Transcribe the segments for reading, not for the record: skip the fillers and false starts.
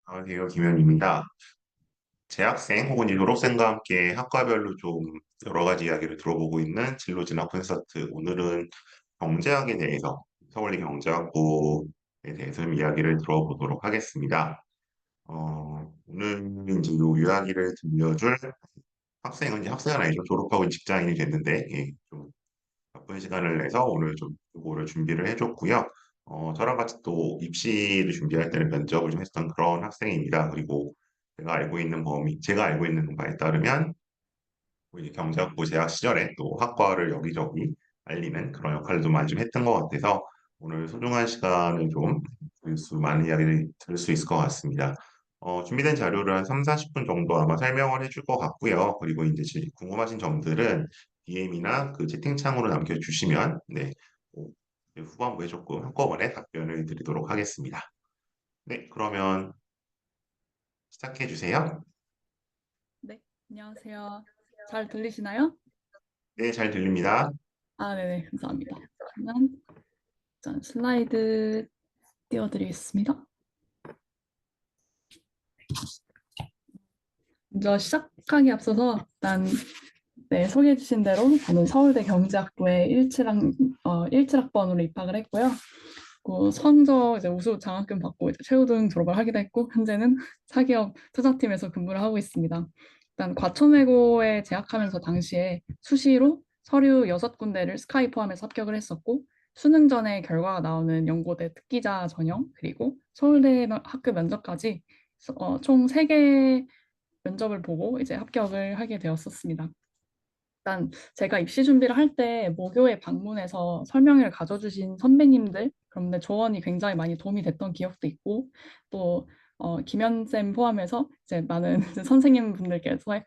안녕하세요, 김현입니다. 재학생 혹은 이제 졸업생과 함께 학과별로 좀 여러 가지 이야기를 들어보고 있는 진로 진학 콘서트. 오늘은 경제학에 대해서, 서울대 경제학부에 대해서 좀 이야기를 들어보도록 하겠습니다. 오늘 이제 요 이야기를 들려줄 학생은 이제 학생은 아니죠. 졸업하고 직장인이 됐는데, 예, 좀 바쁜 시간을 내서 오늘 좀 그거를 준비를 해줬고요. 저랑 같이 또 입시를 준비할 때는 면접을 좀 했던 그런 학생입니다. 그리고 제가 알고 있는 바에 따르면 뭐 이제 경제학부 재학 시절에 또 학과를 여기저기 알리는 그런 역할도 많이 좀 했던 것 같아서 오늘 소중한 시간을 좀 많은 이야기를 들을 수 있을 것 같습니다. 준비된 자료를 한 3, 40분 정도 아마 설명을 해줄 것 같고요. 그리고 이제 궁금하신 점들은 DM이나 그 채팅창으로 남겨주시면 네, 뭐 후반부에 조금 한꺼번에 답변을 드리도록 하겠습니다. 네, 그러면 시작해 주세요. 네, 안녕하세요. 잘 들리시나요? 네, 잘 들립니다. 네네, 감사합니다. 그러면 일단 슬라이드 띄워드리겠습니다. 먼저 시작하기 앞서서 일단 소개해 주신 대로 저는 서울대 경제학부에 17학번으로 입학을 했고요. 그 성적 이제 우수 장학금 받고 이제 최우등 졸업을 하기도 했고 현재는 사기업 투자팀에서 근무를 하고 있습니다. 일단 과천외고에 재학하면서 당시에 수시로 서류 6군데를 스카이 포함해서 합격을 했었고 수능 전에 결과가 나오는 연고대 특기자 전형 그리고 서울대 학교 면접까지 총 3개 면접을 보고 이제 합격을 하게 되었었습니다. 일단 제가 입시 준비를 할 때 모교에 방문해서 설명회를 가져주신 선배님들, 그런데 조언이 굉장히 많이 도움이 됐던 기억도 있고, 또 김현 쌤 포함해서 이제 많은 선생님분들께서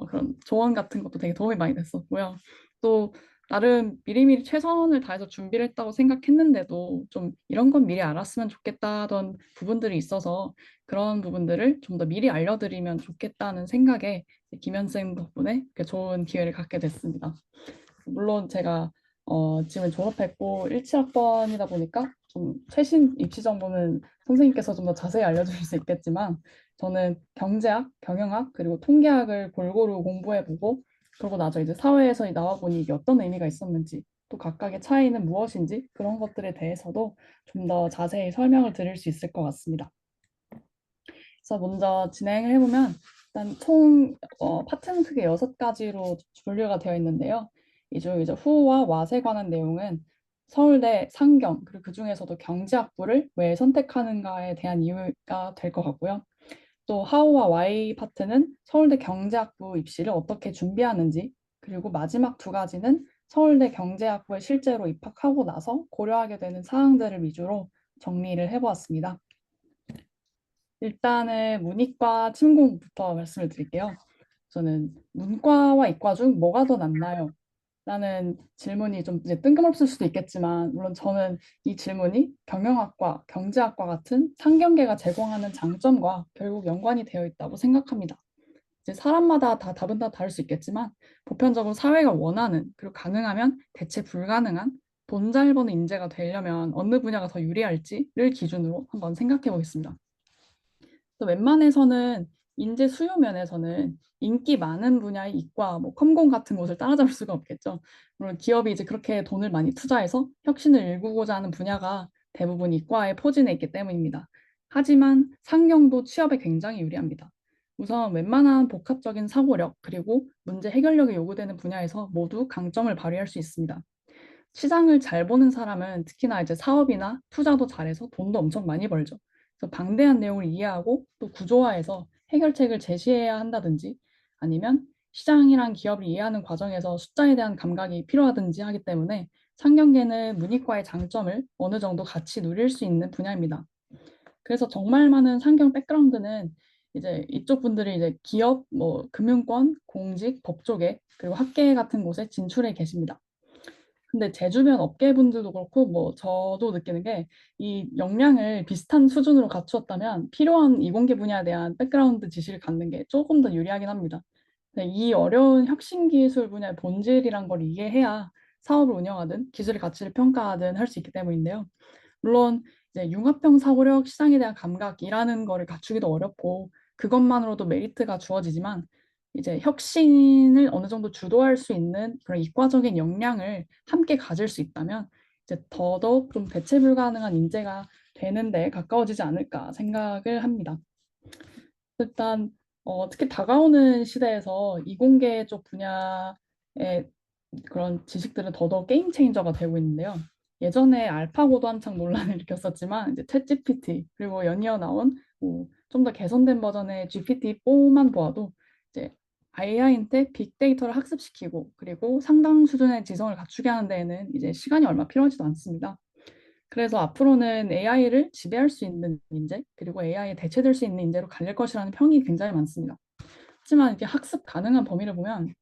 그런 조언 같은 것도 되게 도움이 많이 됐었고요. 또 나름 미리미리 최선을 다해서 준비를 했다고 생각했는데도 좀 이런 건 미리 알았으면 좋겠다던 부분들이 있어서 그런 부분들을 좀 더 미리 알려드리면 좋겠다는 생각에 김현생 덕분에 이렇게 좋은 기회를 갖게 됐습니다. 물론 제가 지금 졸업했고 17학번이다 보니까 좀 최신 입시 정보는 선생님께서 좀 더 자세히 알려주실 수 있겠지만 저는 경제학, 경영학, 그리고 통계학을 골고루 공부해보고 그러고 나서 이제 사회에서 나와 보니 이게 어떤 의미가 있었는지 또 각각의 차이는 무엇인지 그런 것들에 대해서도 좀 더 자세히 설명을 드릴 수 있을 것 같습니다. 그래서 먼저 진행을 해보면 일단 총 파트는 크게 6가지로 분류가 되어 있는데요. 이 중 이제 후와 왓에 관한 내용은 서울대 상경 그리고 그 중에서도 경제학부를 왜 선택하는가에 대한 이유가 될 것 같고요. 또 하우와 와이 파트는 서울대 경제학부 입시를 어떻게 준비하는지 그리고 마지막 2가지는 서울대 경제학부에 실제로 입학하고 나서 고려하게 되는 사항들을 위주로 정리를 해보았습니다. 일단은 문이과 침공부터 말씀을 드릴게요. 저는 문과와 이과 중 뭐가 더 낫나요? 라는 질문이 좀 이제 뜬금없을 수도 있겠지만, 물론 저는 이 질문이 경영학과, 경제학과 같은 상경계가 제공하는 장점과 결국 연관이 되어 있다고 생각합니다. 이제 사람마다 다 답은 다 다를 수 있겠지만, 보편적으로 사회가 원하는, 그리고 가능하면 대체 불가능한 돈 잘 버는 인재가 되려면 어느 분야가 더 유리할지를 기준으로 한번 생각해 보겠습니다. 또 웬만해서는 인재 수요 면에서는 인기 많은 분야의 이과, 뭐 컴공 같은 곳을 따라잡을 수가 없겠죠. 물론 기업이 이제 그렇게 돈을 많이 투자해서 혁신을 일구고자 하는 분야가 대부분 이과에 포진해 있기 때문입니다. 하지만 상경도 취업에 굉장히 유리합니다. 우선 웬만한 복합적인 사고력 그리고 문제 해결력이 요구되는 분야에서 모두 강점을 발휘할 수 있습니다. 시장을 잘 보는 사람은 특히나 이제 사업이나 투자도 잘해서 돈도 엄청 많이 벌죠. 그래서 방대한 내용을 이해하고 또 구조화해서 해결책을 제시해야 한다든지 아니면 시장이랑 기업을 이해하는 과정에서 숫자에 대한 감각이 필요하든지 하기 때문에 상경계는 문이과의 장점을 어느 정도 같이 누릴 수 있는 분야입니다. 그래서 정말 많은 상경 백그라운드는 이제 이쪽 분들이 이제 기업, 뭐 금융권, 공직, 법조계 그리고 학계 같은 곳에 진출해 계십니다. 근데 제 주변 업계분들도 그렇고 뭐 저도 느끼는 게 이 역량을 비슷한 수준으로 갖추었다면 필요한 이공계 분야에 대한 백그라운드 지식을 갖는 게 조금 더 유리하긴 합니다. 근데 이 어려운 혁신 기술 분야의 본질이란 걸 이해해야 사업을 운영하든 기술의 가치를 평가하든 할 수 있기 때문인데요. 물론 이제 융합형 사고력, 시장에 대한 감각이라는 거를 갖추기도 어렵고 그것만으로도 메리트가 주어지지만 이제 혁신을 어느 정도 주도할 수 있는 그런 이과적인 역량을 함께 가질 수 있다면 이제 더더욱 좀 대체 불가능한 인재가 되는 데 가까워지지 않을까 생각을 합니다. 일단 특히 다가오는 시대에서 이공계 쪽 분야의 그런 지식들은 더더욱 게임 체인저가 되고 있는데요. 예전에 알파고도 한창 논란을 일으켰었지만 이제 챗 GPT 그리고 연이어 나온 좀 더 개선된 버전의 GPT-4만 보아도 이제 AI한테 빅데이터를 학습시키고 그리고 상당 수준의 지성을 갖추게 하는 데에는 이제 시간이 얼마 필요하지도 않습니다. 그래서 앞으로는 AI를 지배할 수 있는 인재, 그리고 AI에 대체될 수 있는 인재로 갈릴 것이라는 평이 굉장히 많습니다. 하지만 이게 학습 가능한 범위를 보면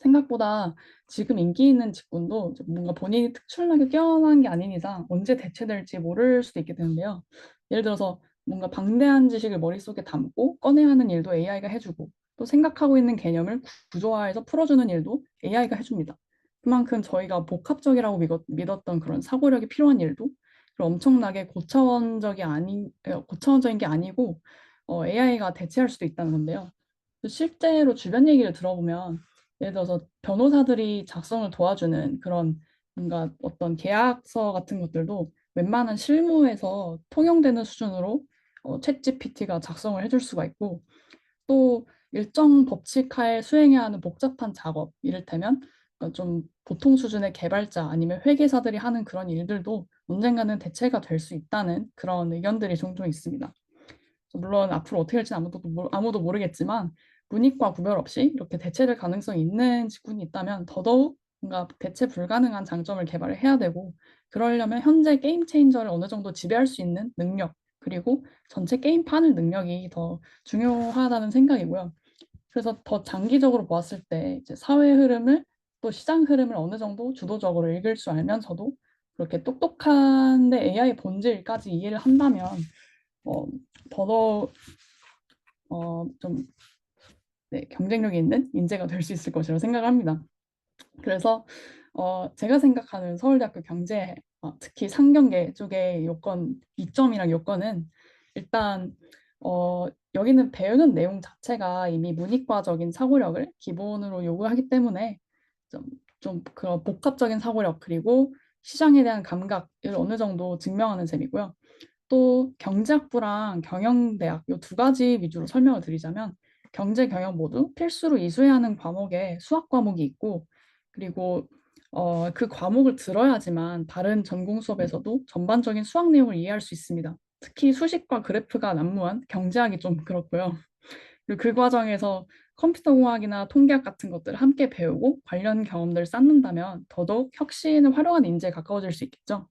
생각보다 지금 인기 있는 직군도 뭔가 본인이 특출나게 뛰어난 게 아닌 이상 언제 대체될지 모를 수도 있게 되는데요. 예를 들어서 뭔가 방대한 지식을 머릿속에 담고 꺼내야 하는 일도 AI가 해주고 또 생각하고 있는 개념을 구조화해서 풀어주는 일도 AI가 해줍니다. 그만큼 저희가 복합적이라고 믿었던 그런 사고력이 필요한 일도 엄청나게 고차원적인 게 아니고 AI가 대체할 수도 있다는 건데요. 실제로 주변 얘기를 들어보면 예를 들어서 변호사들이 작성을 도와주는 그런 뭔가 어떤 계약서 같은 것들도 웬만한 실무에서 통용되는 수준으로 챗 GPT가 작성을 해줄 수가 있고 또 일정 법칙 하에 수행해야 하는 복잡한 작업, 이를테면 좀 보통 수준의 개발자 아니면 회계사들이 하는 그런 일들도 언젠가는 대체가 될 수 있다는 그런 의견들이 종종 있습니다. 물론 앞으로 어떻게 될지 아무도 모르겠지만 문이과 구별 없이 이렇게 대체될 가능성이 있는 직군이 있다면 더더욱 뭔가 대체 불가능한 장점을 개발을 해야 되고 그러려면 현재 게임 체인저를 어느 정도 지배할 수 있는 능력 그리고 전체 게임판을 능력이 더 중요하다는 생각이고요. 그래서 더 장기적으로 보았을 때 이제 사회 흐름을 또 시장 흐름을 어느 정도 주도적으로 읽을 줄 알면서도 그렇게 똑똑한데 AI 본질까지 이해를 한다면 어, 더더욱 좀 네, 경쟁력이 있는 인재가 될 수 있을 것이라고 생각합니다. 그래서 제가 생각하는 서울대학교 경제 특히 상경계 쪽의 이점이랑 요건은 일단 여기는 배우는 내용 자체가 이미 문이과적인 사고력을 기본으로 요구하기 때문에 좀 그런 복합적인 사고력 그리고 시장에 대한 감각을 어느 정도 증명하는 셈이고요. 또 경제학부랑 경영대학 이 두 가지 위주로 설명을 드리자면 경제, 경영 모두 필수로 이수해야 하는 과목에 수학 과목이 있고 그리고 그 과목을 들어야지만 다른 전공 수업에서도 전반적인 수학 내용을 이해할 수 있습니다. 특히 수식과 그래프가 난무한 경제학이 좀 그렇고요. 그리고 그 과정에서 컴퓨터 공학이나 통계학 같은 것들을 함께 배우고 관련 경험들을 쌓는다면 더더욱 혁신을 활용하는 인재에 가까워질 수 있겠죠.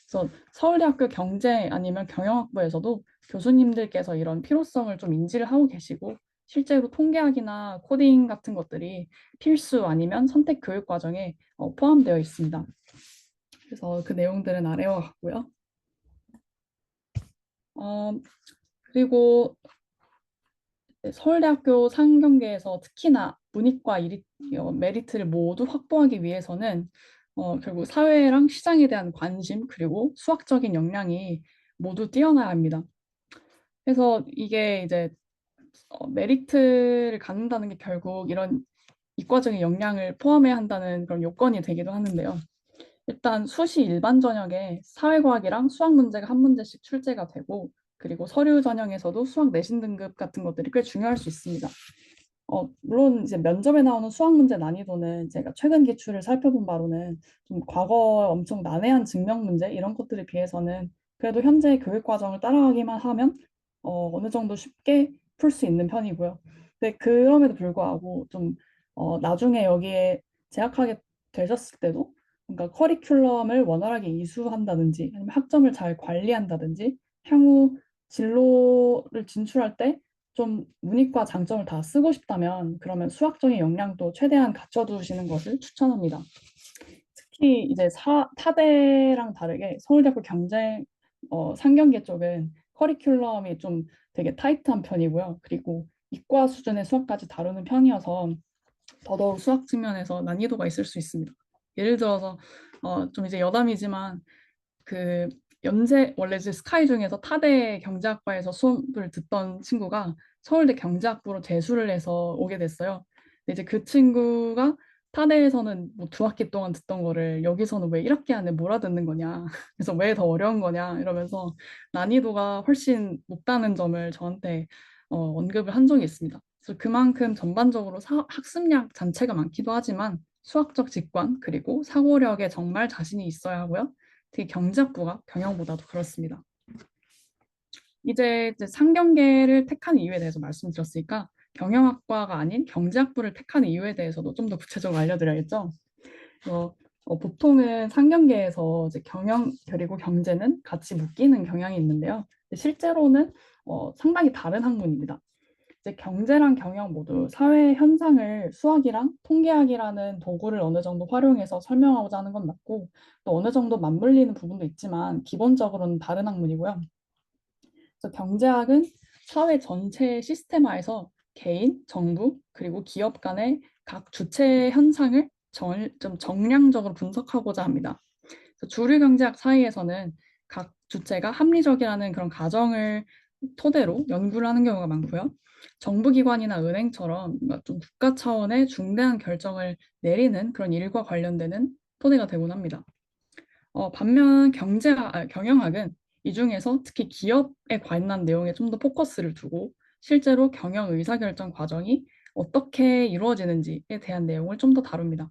그래서 서울대학교 경제 아니면 경영학부에서도 교수님들께서 이런 필요성을 좀 인지를 하고 계시고 실제로 통계학이나 코딩 같은 것들이 필수 아니면 선택 교육 과정에 포함되어 있습니다. 그래서 그 내용들은 아래와 같고요. 어, 그리고 서울대학교 상경계에서 특히나 문이과 메리트를 모두 확보하기 위해서는 결국 사회랑 시장에 대한 관심 그리고 수학적인 역량이 모두 뛰어나야 합니다. 그래서 이게 이제 메리트를 갖는다는 게 결국 이런 이과적인 역량을 포함해야 한다는 그런 요건이 되기도 하는데요. 일단 수시 일반 전형에 사회과학이랑 수학 문제가 한 문제씩 출제가 되고 그리고 서류 전형에서도 수학 내신 등급 같은 것들이 꽤 중요할 수 있습니다. 물론 이제 면접에 나오는 수학 문제 난이도는 제가 최근 기출을 살펴본 바로는 좀 과거 엄청 난해한 증명 문제 이런 것들에 비해서는 그래도 현재 교육 과정을 따라가기만 하면 어느 정도 쉽게 풀 수 있는 편이고요. 근데 그럼에도 불구하고 좀 나중에 여기에 재학하게 되셨을 때도 그러니까 커리큘럼을 원활하게 이수한다든지 아니면 학점을 잘 관리한다든지 향후 진로를 진출할 때 좀 문이과 장점을 다 쓰고 싶다면 그러면 수학적인 역량도 최대한 갖춰두시는 것을 추천합니다. 특히 이제 타대랑 다르게 서울대학교 상경계 쪽은 커리큘럼이 좀 되게 타이트한 편이고요. 그리고 이과 수준의 수학까지 다루는 편이어서 더더욱 수학 측면에서 난이도가 있을 수 있습니다. 예를 들어서 좀 이제 여담이지만 그 연세 원래 이제 스카이 중에서 타대 경제학과에서 수업을 듣던 친구가 서울대 경제학부로 재수를 해서 오게 됐어요. 근데 이제 그 친구가 타대에서는 뭐 2학기 동안 듣던 거를 여기서는 왜 1학기 안에 몰아듣는 거냐. 그래서 왜 더 어려운 거냐 이러면서 난이도가 훨씬 높다는 점을 저한테 언급을 한 적이 있습니다. 그래서 그만큼 전반적으로 학습량 자체가 많기도 하지만 수학적 직관 그리고 사고력에 정말 자신이 있어야 하고요. 특히 경제학부가 경영보다도 그렇습니다. 이제 상경계를 택한 이유에 대해서 말씀드렸으니까 경영학과가 아닌 경제학부를 택한 이유에 대해서도 좀 더 구체적으로 알려드려야겠죠. 보통은 상경계에서 이제 경영 그리고 경제는 같이 묶이는 경향이 있는데요. 실제로는 상당히 다른 학문입니다. 이제 경제랑 경영 모두 사회 현상을 수학이랑 통계학이라는 도구를 어느 정도 활용해서 설명하고자 하는 건 맞고 또 어느 정도 맞물리는 부분도 있지만 기본적으로는 다른 학문이고요. 그래서 경제학은 사회 전체 시스템화에서 개인, 정부, 그리고 기업 간의 각 주체 현상을 좀 정량적으로 분석하고자 합니다. 그래서 주류 경제학 사이에서는 각 주체가 합리적이라는 그런 가정을 토대로 연구를 하는 경우가 많고요. 정부기관이나 은행처럼 뭔가 좀 국가 차원의 중대한 결정을 내리는 그런 일과 관련되는 토대가 되곤 합니다. 반면 경영학은 이 중에서 특히 기업에 관한 내용에 좀 더 포커스를 두고 실제로 경영 의사결정 과정이 어떻게 이루어지는지에 대한 내용을 좀 더 다룹니다.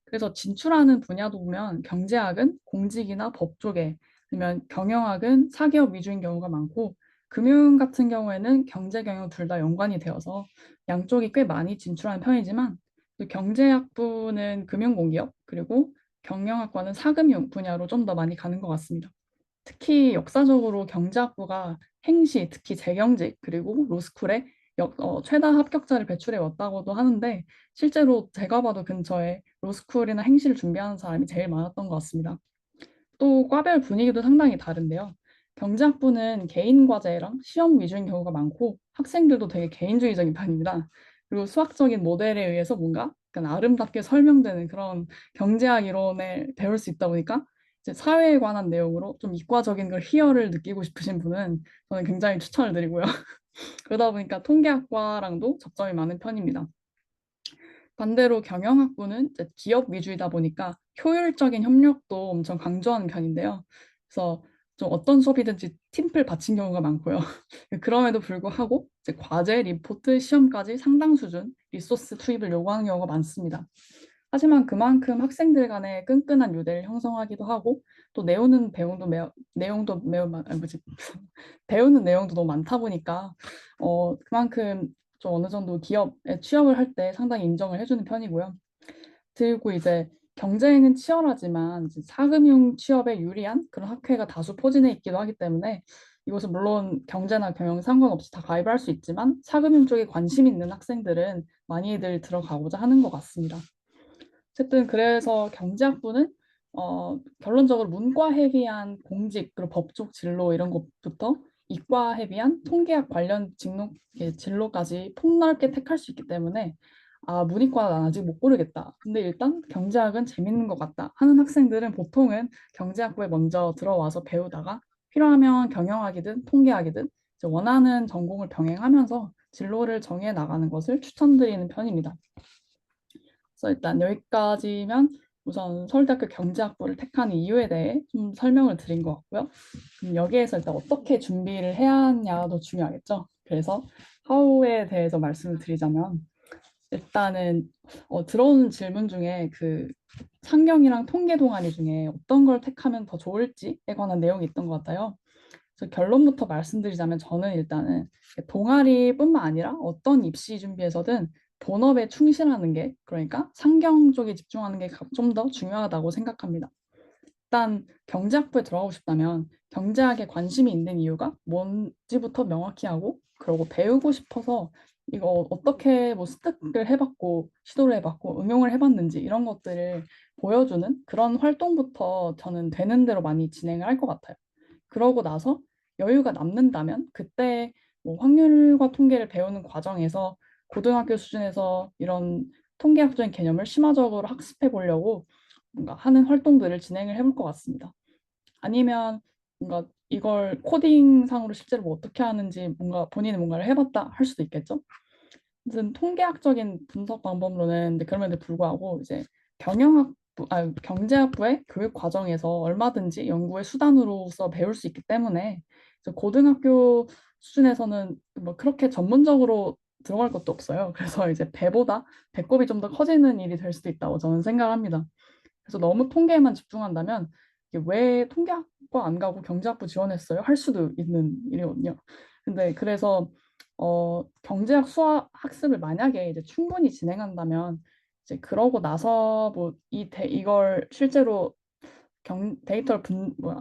그래서 진출하는 분야도 보면 경제학은 공직이나 법 쪽에 아니면 경영학은 사기업 위주인 경우가 많고 금융 같은 경우에는 경제 경영 둘 다 연관이 되어서 양쪽이 꽤 많이 진출하는 편이지만 경제학부는 금융공기업 그리고 경영학과는 사금융 분야로 좀 더 많이 가는 것 같습니다. 특히 역사적으로 경제학부가 행시, 특히 재경직 그리고 로스쿨에 최다 합격자를 배출해 왔다고도 하는데 실제로 제가 봐도 근처에 로스쿨이나 행시를 준비하는 사람이 제일 많았던 것 같습니다. 또 과별 분위기도 상당히 다른데요. 경제학부는 개인 과제랑 시험 위주인 경우가 많고 학생들도 되게 개인주의적인 편입니다. 그리고 수학적인 모델에 의해서 뭔가 약간 아름답게 설명되는 그런 경제학 이론을 배울 수 있다 보니까 이제 사회에 관한 내용으로 좀 이과적인 걸 희열을 느끼고 싶으신 분은 저는 굉장히 추천을 드리고요. 그러다 보니까 통계학과랑도 접점이 많은 편입니다. 반대로 경영학부는 이제 기업 위주이다 보니까 효율적인 협력도 엄청 강조하는 편인데요. 그래서 좀 어떤 수업이든지 팀플 바친 경우가 많고요. 그럼에도 불구하고 이제 과제, 리포트, 시험까지 상당 수준 리소스 투입을 요구하는 경우가 많습니다. 하지만 그만큼 학생들 간의 끈끈한 유대를 형성하기도 하고 또 내용도 매우 뭐지 배우는 내용도 너무 많다 보니까 그만큼 좀 어느 정도 기업에 취업을 할 때 상당히 인정을 해주는 편이고요. 그리고 이제 경쟁은 치열하지만 이제 사금융 취업에 유리한 그런 학회가 다수 포진해 있기도 하기 때문에 이것은 물론 경제나 경영 상관없이 다 가입을 할 수 있지만 사금융 쪽에 관심 있는 학생들은 많이들 들어가고자 하는 것 같습니다. 어쨌든 그래서 경제학부는 결론적으로 문과 헤비한 공직 그리고 법쪽 진로 이런 것부터 이과 헤비한 통계학 관련 진로까지 폭넓게 택할 수 있기 때문에 문이과 난 아직 못 고르겠다. 근데 일단 경제학은 재밌는 것 같다 하는 학생들은 보통은 경제학부에 먼저 들어와서 배우다가 필요하면 경영학이든 통계학이든 이제 원하는 전공을 병행하면서 진로를 정해 나가는 것을 추천드리는 편입니다. 그래서 일단 여기까지면 우선 서울대학교 경제학부를 택한 이유에 대해 좀 설명을 드린 것 같고요. 여기에서 일단 어떻게 준비를 해야 하냐도 중요하겠죠. 그래서 하우에 대해서 말씀을 드리자면 일단은 들어오는 질문 중에 그 상경이랑 통계 동아리 중에 어떤 걸 택하면 더 좋을지에 관한 내용이 있던 것 같아요. 그래서 결론부터 말씀드리자면 저는 일단은 동아리뿐만 아니라 어떤 입시 준비에서든 본업에 충실하는 게 그러니까 상경 쪽에 집중하는 게 좀 더 중요하다고 생각합니다. 일단 경제학부에 들어가고 싶다면 경제학에 관심이 있는 이유가 뭔지부터 명확히 하고 그리고 배우고 싶어서 이거 어떻게 뭐 습득을 해봤고 시도를 해봤고 응용을 해봤는지 이런 것들을 보여주는 그런 활동부터 저는 되는 대로 많이 진행을 할 것 같아요. 그러고 나서 여유가 남는다면 그때 뭐 확률과 통계를 배우는 과정에서 고등학교 수준에서 이런 통계학적인 개념을 심화적으로 학습해 보려고 뭔가 하는 활동들을 진행을 해볼 것 같습니다. 아니면 뭔가 이걸 코딩상으로 실제로 뭐 어떻게 하는지 뭔가 본인이 뭔가를 해봤다 할 수도 있겠죠. 무슨 통계학적인 분석 방법론은 근데 그럼에도 불구하고 이제 경제학부의 교육 과정에서 얼마든지 연구의 수단으로서 배울 수 있기 때문에 그래서 고등학교 수준에서는 뭐 그렇게 전문적으로 들어갈 것도 없어요. 그래서 이제 배보다 배꼽이 좀 더 커지는 일이 될 수도 있다고 저는 생각합니다. 그래서 너무 통계에만 집중한다면 이게 왜 통계학과 안 가고 경제학부 지원했어요? 할 수도 있는 일이거든요. 근데 그래서 경제학 수학 학습을 만약에 이제 충분히 진행한다면 이제 그러고 나서 뭐 이걸 실제로 데이터를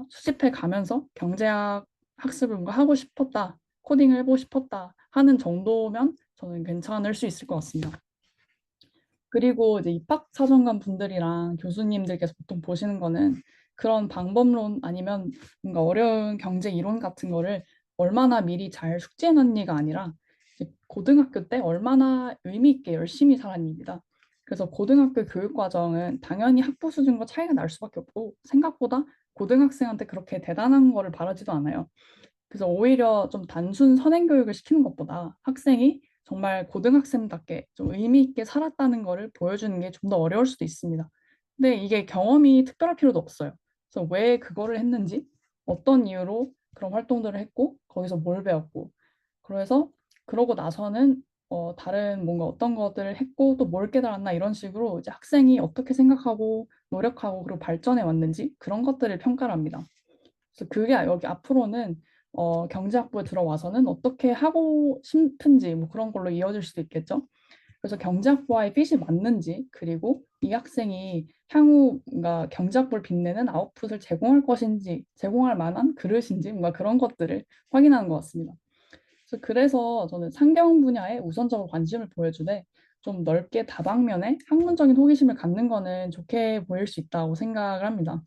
수집해 가면서 경제학 학습을 뭔가 하고 싶었다, 코딩을 해보고 싶었다 하는 정도면 저는 괜찮을 수 있을 것 같습니다. 그리고 이제 입학사정관 분들이랑 교수님들께서 보통 보시는 거는 그런 방법론 아니면 뭔가 어려운 경제 이론 같은 거를 얼마나 미리 잘 숙지해 놨니가 아니라 이제 고등학교 때 얼마나 의미 있게 열심히 살았니입니다. 그래서 고등학교 교육 과정은 당연히 학부 수준과 차이가 날 수밖에 없고 생각보다 고등학생한테 그렇게 대단한 거를 바라지도 않아요. 그래서 오히려 좀 단순 선행 교육을 시키는 것보다 학생이 정말 고등학생답게 좀 의미 있게 살았다는 거를 보여주는 게 좀 더 어려울 수도 있습니다. 근데 이게 경험이 특별할 필요도 없어요. 그래서 왜 그거를 했는지, 어떤 이유로 그런 활동들을 했고, 거기서 뭘 배웠고, 그래서 그러고 나서는 다른 뭔가 어떤 것들을 했고 또 뭘 깨달았나 이런 식으로 이제 학생이 어떻게 생각하고 노력하고 그리고 발전해 왔는지 그런 것들을 평가를 합니다. 그래서 그게 여기 앞으로는 경제학부에 들어와서는 어떻게 하고 싶은지 뭐 그런 걸로 이어질 수도 있겠죠. 그래서 경제학부와의 핏이 맞는지 그리고 이 학생이 향후 뭔가 경제학부를 빛내는 아웃풋을 제공할 것인지 제공할 만한 그릇인지 뭔가 그런 것들을 확인하는 것 같습니다. 그래서 저는 상경 분야에 우선적으로 관심을 보여주되 좀 넓게 다방면에 학문적인 호기심을 갖는 거는 좋게 보일 수 있다고 생각을 합니다.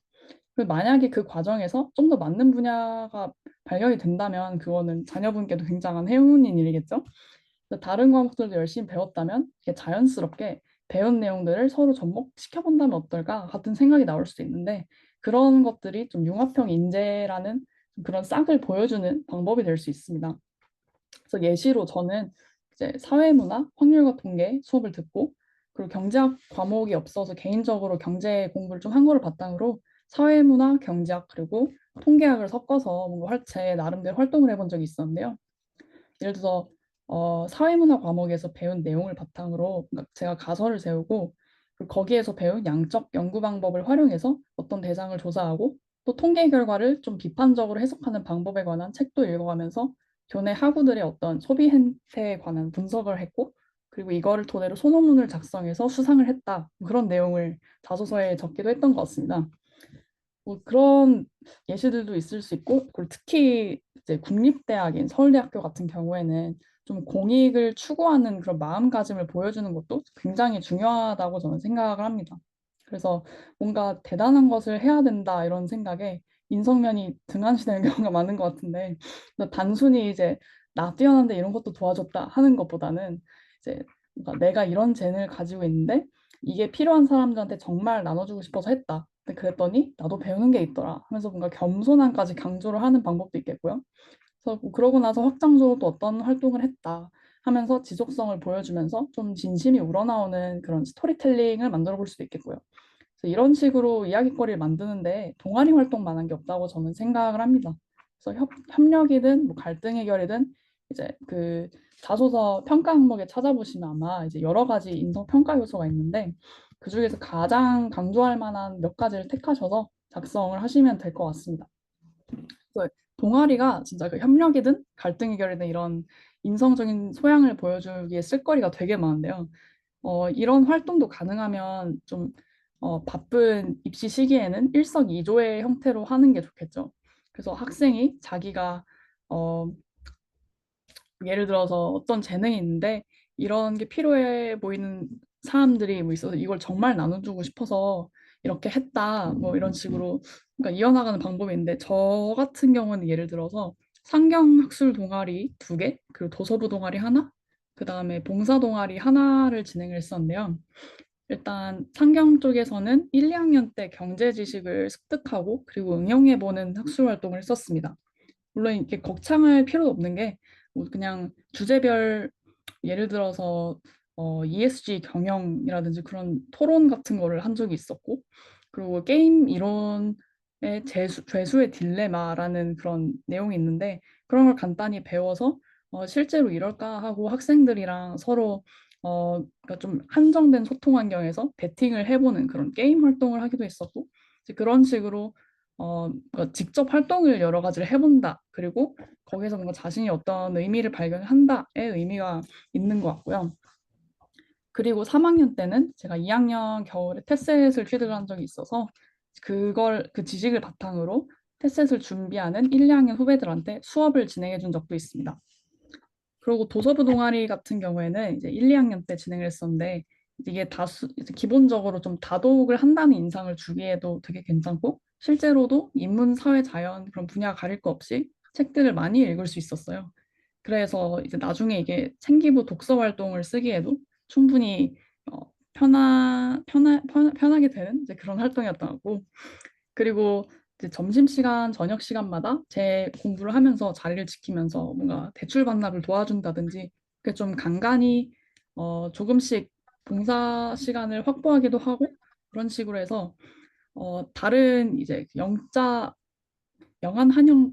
만약에 그 과정에서 좀 더 맞는 분야가 발견이 된다면 그거는 자녀분께도 굉장한 행운인 일이겠죠. 다른 과목들도 열심히 배웠다면 이게 자연스럽게 배운 내용들을 서로 접목시켜 본다면 어떨까 같은 생각이 나올 수도 있는데 그런 것들이 좀 융합형 인재라는 그런 싹을 보여주는 방법이 될 수 있습니다. 그래서 예시로 저는 이제 사회문화, 확률과 통계 수업을 듣고 그리고 경제학 과목이 없어서 개인적으로 경제 공부를 좀 한 거를 바탕으로 사회문화, 경제학 그리고 통계학을 섞어서 뭔가 제 나름대로 활동을 해본 적이 있었는데요. 예를 들어서 사회문화 과목에서 배운 내용을 바탕으로 제가 가설을 세우고 그리고 거기에서 배운 양적 연구 방법을 활용해서 어떤 대상을 조사하고 또 통계 결과를 좀 비판적으로 해석하는 방법에 관한 책도 읽어가면서 교내 학우들의 어떤 소비 행태에 관한 분석을 했고 그리고 이거를 토대로 소논문을 작성해서 수상을 했다. 그런 내용을 자소서에 적기도 했던 것 같습니다. 뭐 그런 예시들도 있을 수 있고 그리고 특히 이제 국립대학인 서울대학교 같은 경우에는 좀 공익을 추구하는 그런 마음가짐을 보여주는 것도 굉장히 중요하다고 저는 생각을 합니다. 그래서 뭔가 대단한 것을 해야 된다 이런 생각에 인성면이 등한시되는 경우가 많은 것 같은데 단순히 이제 나 뛰어난데 이런 것도 도와줬다 하는 것보다는 이제 뭔가 내가 이런 재능을 가지고 있는데 이게 필요한 사람들한테 정말 나눠주고 싶어서 했다. 근데 그랬더니 나도 배우는 게 있더라 하면서 뭔가 겸손함까지 강조를 하는 방법도 있겠고요. 그래서 뭐 그러고 나서 확장적으로 또 어떤 활동을 했다 하면서 지속성을 보여주면서 좀 진심이 우러나오는 그런 스토리텔링을 만들어 볼 수도 있겠고요. 그래서 이런 식으로 이야기거리를 만드는데 동아리 활동만 한 게 없다고 저는 생각을 합니다. 그래서 협력이든 뭐 갈등 해결이든 이제 그 자소서 평가 항목에 찾아보시면 아마 이제 여러 가지 인성 평가 요소가 있는데 그 중에서 가장 강조할 만한 몇 가지를 택하셔서 작성을 하시면 될 것 같습니다. 그래서 동아리가 진짜 그 협력이든 갈등 해결이든 이런 인성적인 소양을 보여주기에 쓸거리가 되게 많은데요. 이런 활동도 가능하면 좀 바쁜 입시 시기에는 일석이조의 형태로 하는 게 좋겠죠. 그래서 학생이 자기가 어, 예를 들어서 어떤 재능이 있는데 이런 게 필요해 보이는 사람들이 뭐 있어서 이걸 정말 나눠주고 싶어서 이렇게 했다 뭐 이런 식으로 그러니까 이어나가는 방법이 있는데 저 같은 경우는 예를 들어서 상경학술 동아리 2개 그리고 도서부 동아리 하나 그 다음에 봉사 동아리 하나를 진행을 했었는데요. 일단 상경 쪽에서는 1, 2학년 때 경제 지식을 습득하고 그리고 응용해보는 학술 활동을 했었습니다. 물론 이렇게 거창할 필요도 없는 게뭐 그냥 주제별 예를 들어서 ESG 경영이라든지 그런 토론 같은 거를 한 적이 있었고 그리고 게임 이론의 죄수의 딜레마라는 그런 내용이 있는데 그런 걸 간단히 배워서 실제로 이럴까 하고 학생들이랑 서로 그러니까 좀 한정된 소통 환경에서 배팅을 해보는 그런 게임 활동을 하기도 했었고 이제 그런 식으로 그러니까 직접 활동을 여러 가지를 해본다. 그리고 거기서 뭔가 자신이 어떤 의미를 발견한다의 의미가 있는 것 같고요. 그리고 3학년 때는 제가 2학년 겨울에 테셋을 취득을 한 적이 있어서 그 지식을 바탕으로 테셋을 준비하는 1, 2학년 후배들한테 수업을 진행해 준 적도 있습니다. 그리고 도서부 동아리 같은 경우에는 이제 1, 2학년 때 진행을 했었는데 이게 이제 기본적으로 좀 다독을 한다는 인상을 주기에도 되게 괜찮고 실제로도 인문, 사회, 자연 그런 분야 가릴 거 없이 책들을 많이 읽을 수 있었어요. 그래서 이제 나중에 이게 생기부 독서 활동을 쓰기에도 충분히 편하게 되는 이제 그런 활동이었던 거고 그리고 이제 점심시간, 저녁시간마다 제 공부를 하면서 자리를 지키면서 뭔가 대출 반납을 도와준다든지 그 좀 간간히 조금씩 봉사 시간을 확보하기도 하고 그런 식으로 해서 다른 이제 영한 한영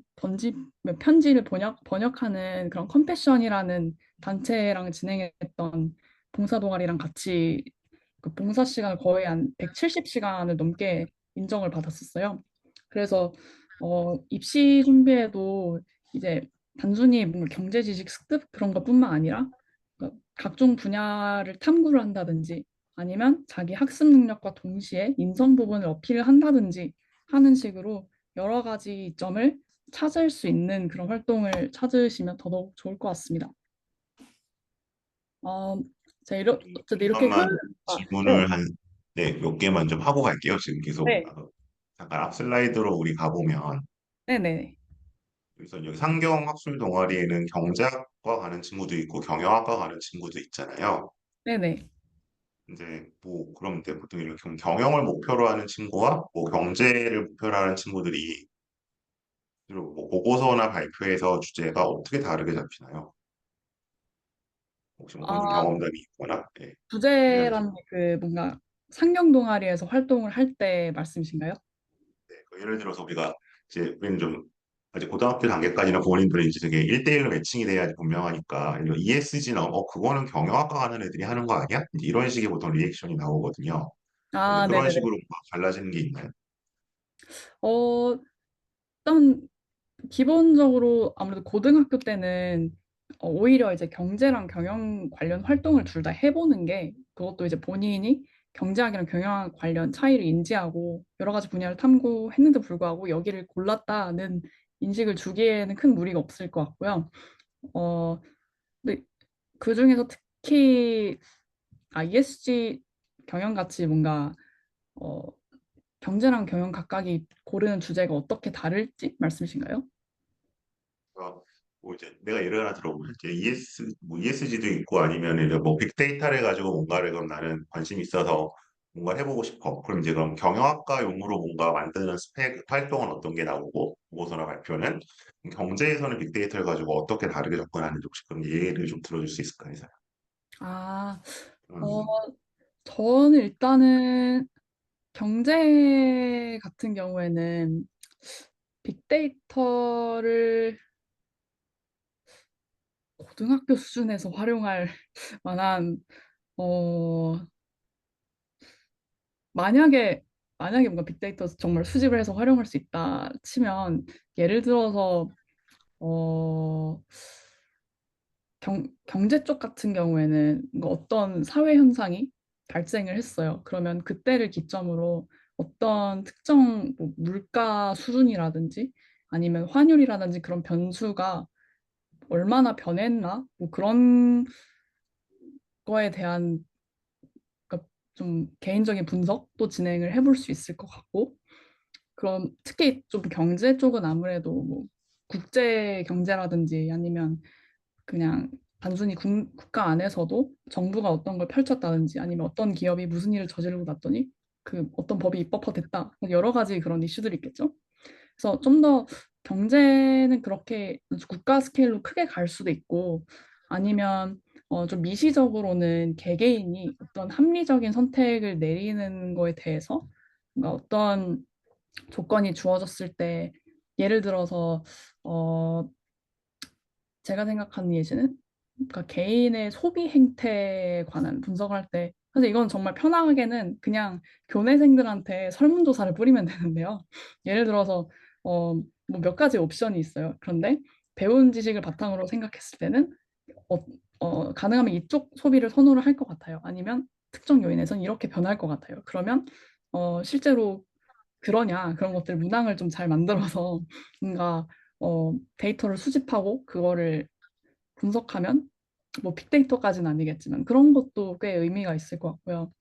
편지를 번역하는 그런 컴패션이라는 단체랑 진행했던 봉사 동아리랑 같이 그 봉사 시간을 거의 한 170시간을 넘게 인정을 받았었어요. 그래서 입시 준비에도 이제 단순히 뭔가 경제 지식 습득 그런 것뿐만 아니라 그러니까 각종 분야를 탐구를 한다든지 아니면 자기 학습 능력과 동시에 인성 부분을 어필을 한다든지 하는 식으로 여러 가지 점을 찾을 수 있는 그런 활동을 찾으시면 더더욱 좋을 것 같습니다. 어, 어쨌든 이렇게 우선만 네, 질문을 네, 몇 개만 좀 하고 갈게요. 지금 계속 네, 잠깐 앞 슬라이드로 우리 가보면 네네, 그래서 여기 상경 학술 동아리에는 경제학과 가는 친구도 있고 경영학과 가는 친구도 있잖아요. 네네. 이제 뭐 그럼 이제 보통 이렇게 경영을 목표로 하는 친구와 뭐 경제를 목표로 하는 친구들이 주로 뭐 보고서나 발표에서 주제가 어떻게 다르게 잡히나요? 혹시 뭐 그런 좀 아, 경험담이 있거나 예, 알려주세요. 부제라는 게 그 뭔가 상경 동아리에서 활동을 할 때 말씀이신가요? 네, 그 예를 들어서 우리가 이제 우리는 좀 아직 고등학교 단계까지나 부모님들은 이제 되게 1대1로 매칭이 돼야지 분명하니까 ESG나 그거는 경영학과 가는 애들이 하는 거 아니야? 이제 이런 식의 보통 리액션이 나오거든요. 이제 아, 그런 네네네. 식으로 뭔가 달라지는 게 있나요? 어, 일단 기본적으로 아무래도 고등학교 때는 오히려 이제 경제랑 경영 관련 활동을 둘 다 해보는 게 그것도 이제 본인이 경제학이랑 경영학 관련 차이를 인지하고 여러 가지 분야를 탐구했는데 불구하고 여기를 골랐다는 인식을 주기에는 큰 무리가 없을 것 같고요. 어, 근데 그 중에서 특히 ESG 경영같이 뭔가 어, 경제랑 경영 각각이 고르는 주제가 어떻게 다를지 말씀이신가요? 그러니까 뭐 이제 내가 예를 하나 들어보면 이제 뭐 ESG도 있고 아니면 이제 뭐 빅데이터를 가지고 뭔가를 그럼 나는 관심이 있어서 뭔가 해보고 싶어. 그럼 이제 그럼 경영학과 용으로 뭔가 만드는 스펙 활동은 어떤 게 나오고 보고서나 발표는 경제에서는 빅데이터를 가지고 어떻게 다르게 접근하는지 혹시 그런 예를 좀 들어줄 수 있을까 해서요. 아, 어, 음, 저는 일단은 경제 같은 경우에는 빅데이터를 고등학교 수준에서 활용할 만한, 어, 만약에, 만약에 뭔가 빅데이터 정말 수집을 해서 활용할 수 있다 치면, 예를 들어서, 어, 경제 쪽 같은 경우에는 뭔가 어떤 사회 현상이 발생을 했어요. 그러면 그때를 기점으로 어떤 특정 뭐 물가 수준이라든지 아니면 환율이라든지 그런 변수가 얼마나 변했나 뭐 그런 거에 대한 그러니까 좀 개인적인 분석도 진행을 해볼 수 있을 것 같고 그럼 특히 좀 경제 쪽은 아무래도 뭐 국제 경제라든지 아니면 그냥 단순히 국가 안에서도 정부가 어떤 걸 펼쳤다든지 아니면 어떤 기업이 무슨 일을 저지르고 났더니 그 어떤 법이 입법화됐다. 여러 가지 그런 이슈들이 있겠죠. 그래서 좀 더 경제는 그렇게 국가 스케일로 크게 갈 수도 있고 아니면 좀 미시적으로는 개개인이 어떤 합리적인 선택을 내리는 거에 대해서 뭔가 어떤 조건이 주어졌을 때 예를 들어서 어, 제가 생각하는 예시는 그러니까 개인의 소비 행태에 관한 분석을 할 때 사실 이건 정말 편하게는 그냥 교내생들한테 설문조사를 뿌리면 되는데요. 예를 들어서 뭐 몇 가지 옵션이 있어요. 그런데 배운 지식을 바탕으로 생각했을 때는 어, 가능하면 이쪽 소비를 선호를 할 것 같아요. 아니면 특정 요인에선 이렇게 변할 것 같아요. 그러면 실제로 그러냐 그런 것들 문항을 좀 잘 만들어서 뭔가 데이터를 수집하고 그거를 분석하면 뭐 빅데이터까지는 아니겠지만 그런 것도 꽤 의미가 있을 것 같고요.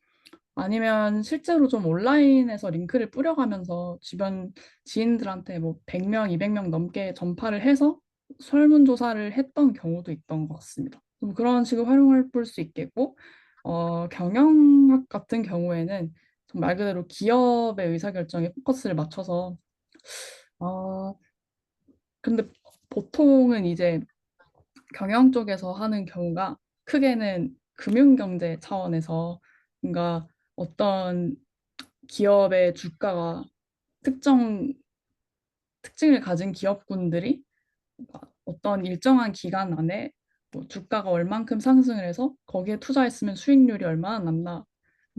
아니면 실제로 좀 온라인에서 링크를 뿌려가면서 주변 지인들한테 뭐 100명, 200명 넘게 전파를 해서 설문조사를 했던 경우도 있던 것 같습니다. 좀 그런 식으로 활용을 볼 수 있겠고, 경영학 같은 경우에는 정말 그대로 기업의 의사결정에 포커스를 맞춰서, 어, 근데 보통은 이제 경영 쪽에서 하는 경우가 크게는 금융경제 차원에서 뭔가 어떤 기업의 주가가 특정 특징을 가진 기업군들이 어떤 일정한 기간 안에 뭐 주가가 얼만큼 상승을 해서 거기에 투자했으면 수익률이 얼마나 났나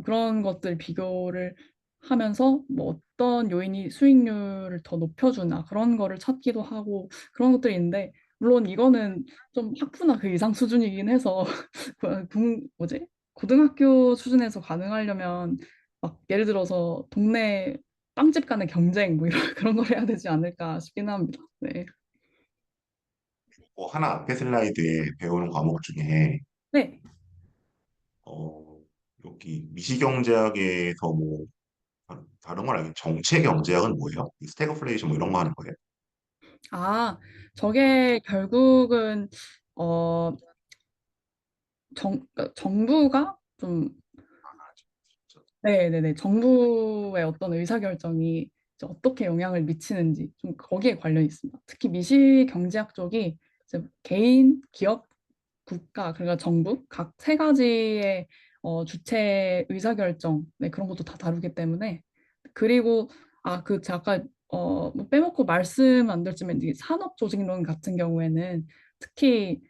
그런 것들 비교를 하면서 뭐 어떤 요인이 수익률을 더 높여주나 그런 거를 찾기도 하고 그런 것들이 있는데 물론 이거는 좀 학부나 그 이상 수준이긴 해서 뭐지? 고등학교 수준에서 가능하려면 막 예를 들어서 동네 빵집 간의 경쟁 뭐 이런 그런 걸 해야 되지 않을까 싶긴 합니다. 네. 하나 앞에 슬라이드에 배우는 과목 중에 네. 어, 여기 미시경제학에서 뭐 다른 건 알겠 정체 경제학은 뭐예요? 이 스태그플레이션 뭐 이런 거 하는 거예요? 아, 저게 결국은 어, 그러니까 정부가 좀 아, 진짜. 네네네 정부의 어떤 의사결정이 이제 어떻게 영향을 미치는지 좀 거기에 관련이 있습니다. 특히 미시경제학 쪽이 이제 개인, 기업, 국가 그러니까 정부 각 세 가지의 주체 의사결정 네, 그런 것도 다 다루기 때문에 그리고 그 잠깐 뭐 빼먹고 말씀 안 드렸지만 이 산업조직론 같은 경우에는 특히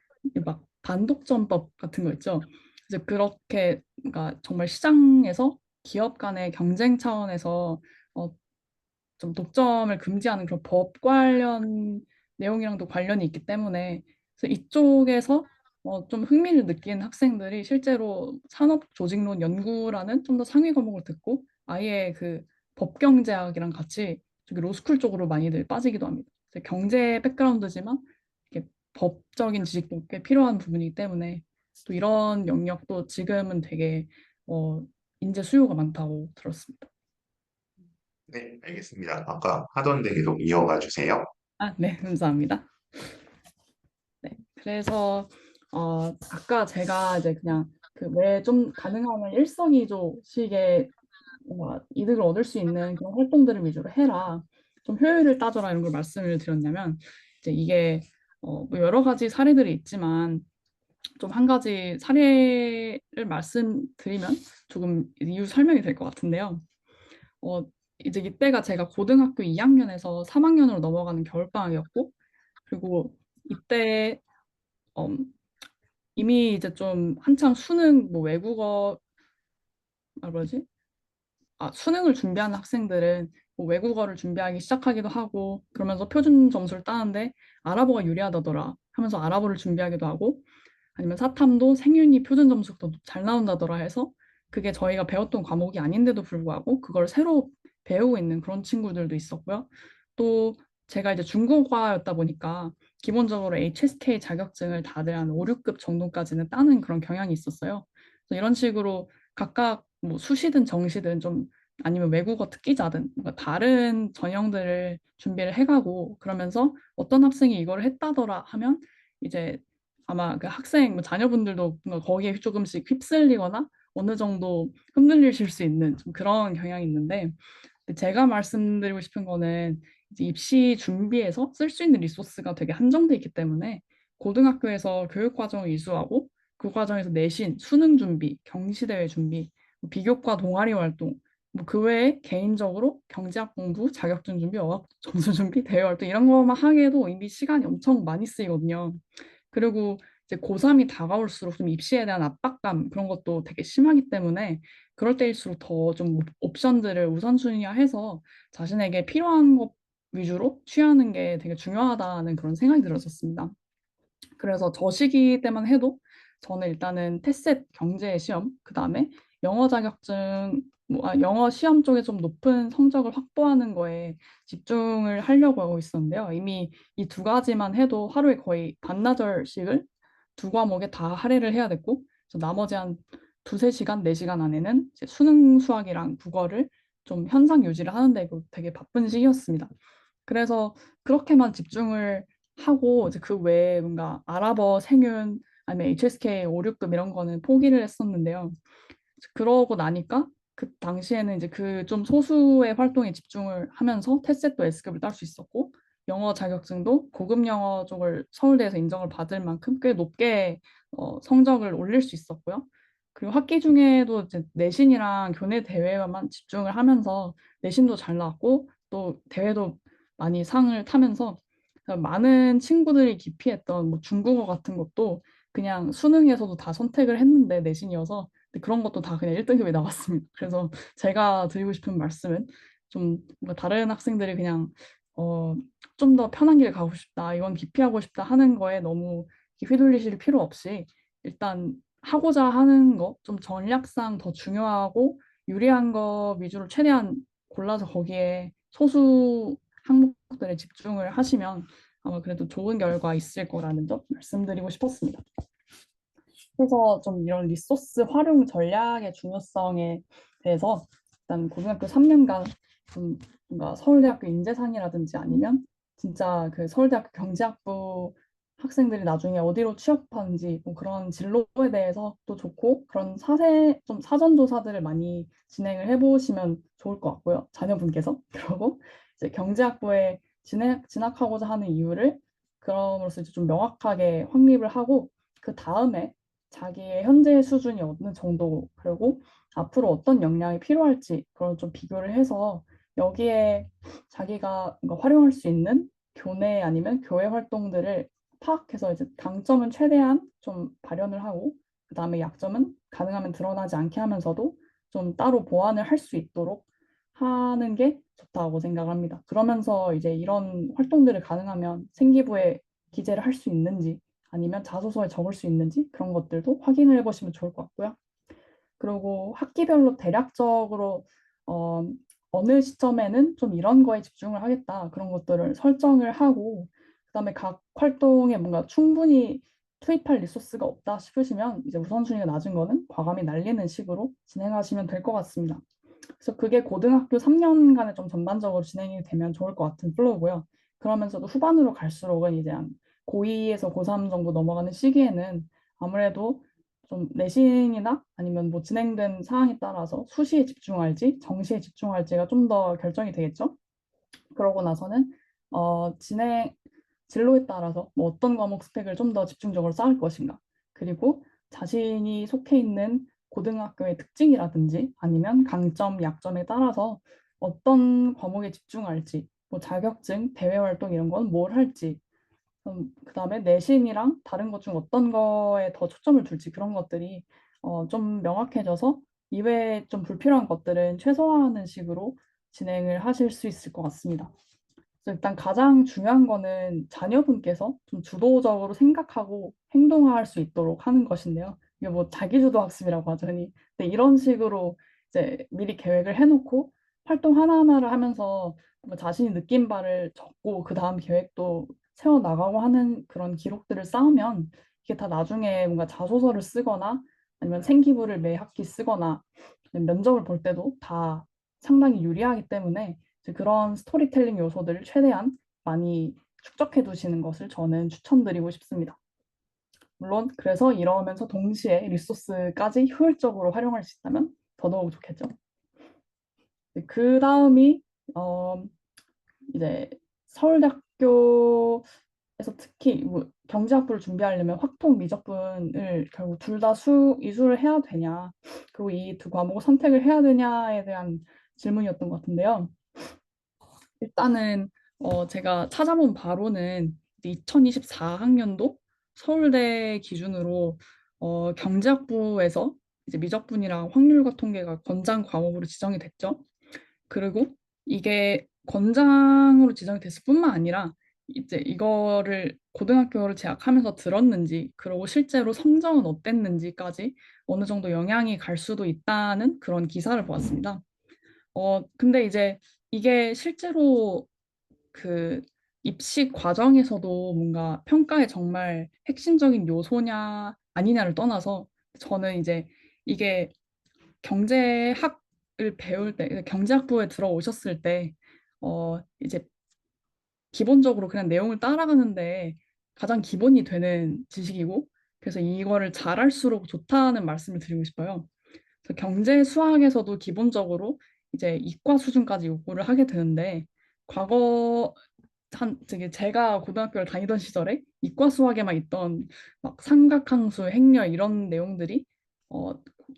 막 반독점법 같은 거 있죠. 이제 그렇게 그러니까 정말 시장에서 기업 간의 경쟁 차원에서 어, 좀 독점을 금지하는 그런 법 관련 내용이랑도 관련이 있기 때문에 그래서 이쪽에서 좀 흥미를 느낀 학생들이 실제로 산업조직론 연구라는 좀 더 상위 과목을 듣고 아예 그 법경제학이랑 같이 저기 로스쿨 쪽으로 많이들 빠지기도 합니다. 그래서 경제 백그라운드지만 이렇게 법적인 지식도 꽤 필요한 부분이기 때문에 또 이런 영역도 지금은 되게 어, 인재 수요가 많다고 들었습니다. 네, 알겠습니다. 아까 하던 데 계속 이어가 주세요. 네, 감사합니다. 네, 그래서 아까 제가 이제 그냥 그 왜 좀 가능하면 일석이조식의 뭔가 이득을 얻을 수 있는 그런 활동들을 위주로 해라. 좀 효율을 따져라 이런 걸 말씀을 드렸냐면 이제 이게 뭐 여러 가지 사례들이 있지만 좀 한 가지 사례를 말씀드리면 조금 이유 설명이 될 것 같은데요. 어, 이제 이때가 제가 고등학교 2학년에서 3학년으로 넘어가는 겨울방학이었고 그리고 이때 이미 이제 좀 한창 수능 뭐 외국어 뭐지? 수능을 준비하는 학생들은 뭐 외국어를 준비하기 시작하기도 하고 그러면서 표준 점수를 따는데 아랍어가 유리하다더라 하면서 아랍어를 준비하기도 하고 아니면 사탐도 생윤이 표준 점수가 더 잘 나온다더라 해서 그게 저희가 배웠던 과목이 아닌데도 불구하고 그걸 새로 배우고 있는 그런 친구들도 있었고요. 또 제가 이제 중국어과였다 보니까 기본적으로 HSK 자격증을 다들 한 5, 6급 정도까지는 따는 그런 경향이 있었어요. 그래서 이런 식으로 각각 뭐 수시든 정시든 좀 아니면 외국어 특기자든 뭔가 다른 전형들을 준비를 해가고 그러면서 어떤 학생이 이걸 했다더라 하면 이제 아마 그 학생, 뭐 자녀분들도 뭔가 거기에 조금씩 휩쓸리거나 어느 정도 흔들리실 수 있는 좀 그런 경향이 있는데 근데 제가 말씀드리고 싶은 거는 이제 입시 준비에서 쓸 수 있는 리소스가 되게 한정돼 있기 때문에 고등학교에서 교육 과정을 이수하고 그 과정에서 내신, 수능 준비, 경시대회 준비, 뭐 비교과 동아리 활동, 뭐 그 외에 개인적으로 경제학 공부, 자격증 준비, 어학 점수 준비, 대외 활동 이런 것만 하기에도 이미 시간이 엄청 많이 쓰이거든요. 그리고 이제 고3이 다가올수록 좀 입시에 대한 압박감 그런 것도 되게 심하기 때문에 그럴 때일수록 더 좀 옵션들을 우선순위화해서 자신에게 필요한 것 위주로 취하는 게 되게 중요하다는 그런 생각이 들었었습니다. 그래서 저 시기 때만 해도 저는 일단은 테셋 경제 시험, 그 다음에 영어 자격증, 영어 시험 쪽에 좀 높은 성적을 확보하는 거에 집중을 하려고 하고 있었는데요. 이미 이 두 가지만 해도 하루에 거의 반나절씩을 두 과목에 다 할애를 해야 됐고, 그래서 나머지 한 두세 시간, 네 시간 안에는 이제 수능 수학이랑 국어를 좀 현상 유지를 하는데 되게 바쁜 시기였습니다. 그래서 그렇게만 집중을 하고 이제 그 외에 뭔가 아랍어, 생윤 아니면 HSK 5, 6급 이런 거는 포기를 했었는데요. 그러고 나니까 그 당시에는 이제 그 좀 소수의 활동에 집중을 하면서 테스트도 S급을 딸 수 있었고 영어 자격증도 고급 영어 쪽을 서울대에서 인정을 받을 만큼 꽤 높게 성적을 올릴 수 있었고요. 그리고 학기 중에도 이제 내신이랑 교내 대회만 집중을 하면서 내신도 잘 나왔고 또 대회도 많이 상을 타면서 많은 친구들이 기피했던 뭐 중국어 같은 것도 그냥 수능에서도 다 선택을 했는데 내신이어서 근데 그런 것도 다 그냥 1등급이 나왔습니다. 그래서 제가 드리고 싶은 말씀은 좀 뭔가 다른 학생들이 그냥 어, 좀 더 편한 길 가고 싶다, 이건 기피하고 싶다 하는 거에 너무 휘둘리실 필요 없이 일단 하고자 하는 거, 좀 전략상 더 중요하고 유리한 거 위주로 최대한 골라서 거기에 소수 항목들에 집중을 하시면 아마 그래도 좋은 결과 있을 거라는 점 말씀드리고 싶었습니다. 그래서 좀 이런 리소스 활용 전략의 중요성에 대해서 일단 고등학교 3년간 좀 뭔가 서울대학교 인재상이라든지 아니면 진짜 그 서울대학교 경제학부 학생들이 나중에 어디로 취업하는지 뭐 그런 진로에 대해서 또 좋고 그런 좀 사전 조사들을 많이 진행을 해보시면 좋을 것 같고요. 자녀분께서 그러고 이제 경제학부에 진학하고자 하는 이유를 그럼으로써 이제 좀 명확하게 확립을 하고 그 다음에 자기의 현재 수준이 어느 정도 그리고 앞으로 어떤 역량이 필요할지 그걸 좀 비교를 해서 여기에 자기가 뭔가 활용할 수 있는 교내 아니면 교회 활동들을 파악해서 이제 강점은 최대한 좀 발현을 하고 그다음에 약점은 가능하면 드러나지 않게 하면서도 좀 따로 보완을 할 수 있도록 하는 게 좋다고 생각합니다. 그러면서 이제 이런 활동들을 가능하면 생기부에 기재를 할 수 있는지 아니면 자소서에 적을 수 있는지 그런 것들도 확인을 해보시면 좋을 것 같고요. 그리고 학기별로 대략적으로 어, 어느 시점에는 좀 이런 거에 집중을 하겠다 그런 것들을 설정을 하고 그다음에 각 활동에 뭔가 충분히 투입할 리소스가 없다 싶으시면 이제 우선순위가 낮은 거는 과감히 날리는 식으로 진행하시면 될 것 같습니다. 그래서 그게 고등학교 3년간에 좀 전반적으로 진행이 되면 좋을 것 같은 플로우고요. 그러면서도 후반으로 갈수록은 이제 한 고2에서 고3 정도 넘어가는 시기에는 아무래도 좀 내신이나 아니면 뭐 진행된 사항에 따라서 수시에 집중할지 정시에 집중할지가 좀 더 결정이 되겠죠. 그러고 나서는 진행 진로에 따라서 뭐 어떤 과목 스펙을 좀 더 집중적으로 쌓을 것인가. 그리고 자신이 속해 있는 고등학교의 특징이라든지 아니면 강점, 약점에 따라서 어떤 과목에 집중할지, 뭐 자격증, 대외 활동 이런 건 뭘 할지, 그다음에 내신이랑 다른 것 중 어떤 거에 더 초점을 둘지 그런 것들이 좀 명확해져서 이외에 좀 불필요한 것들은 최소화하는 식으로 진행을 하실 수 있을 것 같습니다. 그래서 일단 가장 중요한 거는 자녀분께서 좀 주도적으로 생각하고 행동할 수 있도록 하는 것인데요. 이게 뭐 자기주도 학습이라고 하더니 근데 이런 식으로 이제 미리 계획을 해놓고 활동 하나하나를 하면서 뭔가 자신이 느낀 바를 적고 그 다음 계획도 세워 나가고 하는 그런 기록들을 쌓으면 이게 다 나중에 뭔가 자소서를 쓰거나 아니면 생기부를 매 학기 쓰거나 면접을 볼 때도 다 상당히 유리하기 때문에 그런 스토리텔링 요소들을 최대한 많이 축적해 두시는 것을 저는 추천드리고 싶습니다. 물론 그래서 이러면서 동시에 리소스까지 효율적으로 활용할 수 있다면 더더욱 좋겠죠. 그 다음이 이제 서울대학교에서 특히 뭐 경제학부를 준비하려면 확통 미적분을 결국 둘 다 이수를 해야 되냐, 그리고 이 두 과목을 선택을 해야 되냐에 대한 질문이었던 것 같은데요. 일단은 제가 찾아본 바로는 2024학년도 서울대 기준으로 경제학부에서 이제 미적분이랑 확률과 통계가 권장 과목으로 지정이 됐죠. 그리고 이게 권장으로 지정이 됐을 뿐만 아니라 이제 이거를 고등학교를 재학하면서 들었는지, 그리고 실제로 성적은 어땠는지까지 어느 정도 영향이 갈 수도 있다는 그런 기사를 보았습니다. 근데 이제 이게 실제로 그 입시 과정에서도 뭔가 평가에 정말 핵심적인 요소냐 아니냐를 떠나서 저는 이제 이게 경제학을 배울 때, 경제학부에 들어오셨을 때, 이제 기본적으로 그냥 내용을 따라가는데 가장 기본이 되는 지식이고, 그래서 이거를 잘할수록 좋다는 말씀을 드리고 싶어요. 그래서 경제 수학에서도 기본적으로 이제 이과 수준까지 요구를 하게 되는데, 과거 되게 제가 고등학교를 다니던 시절에 이과 수학에만 있던 막 삼각함수, 행렬 이런 내용들이 어,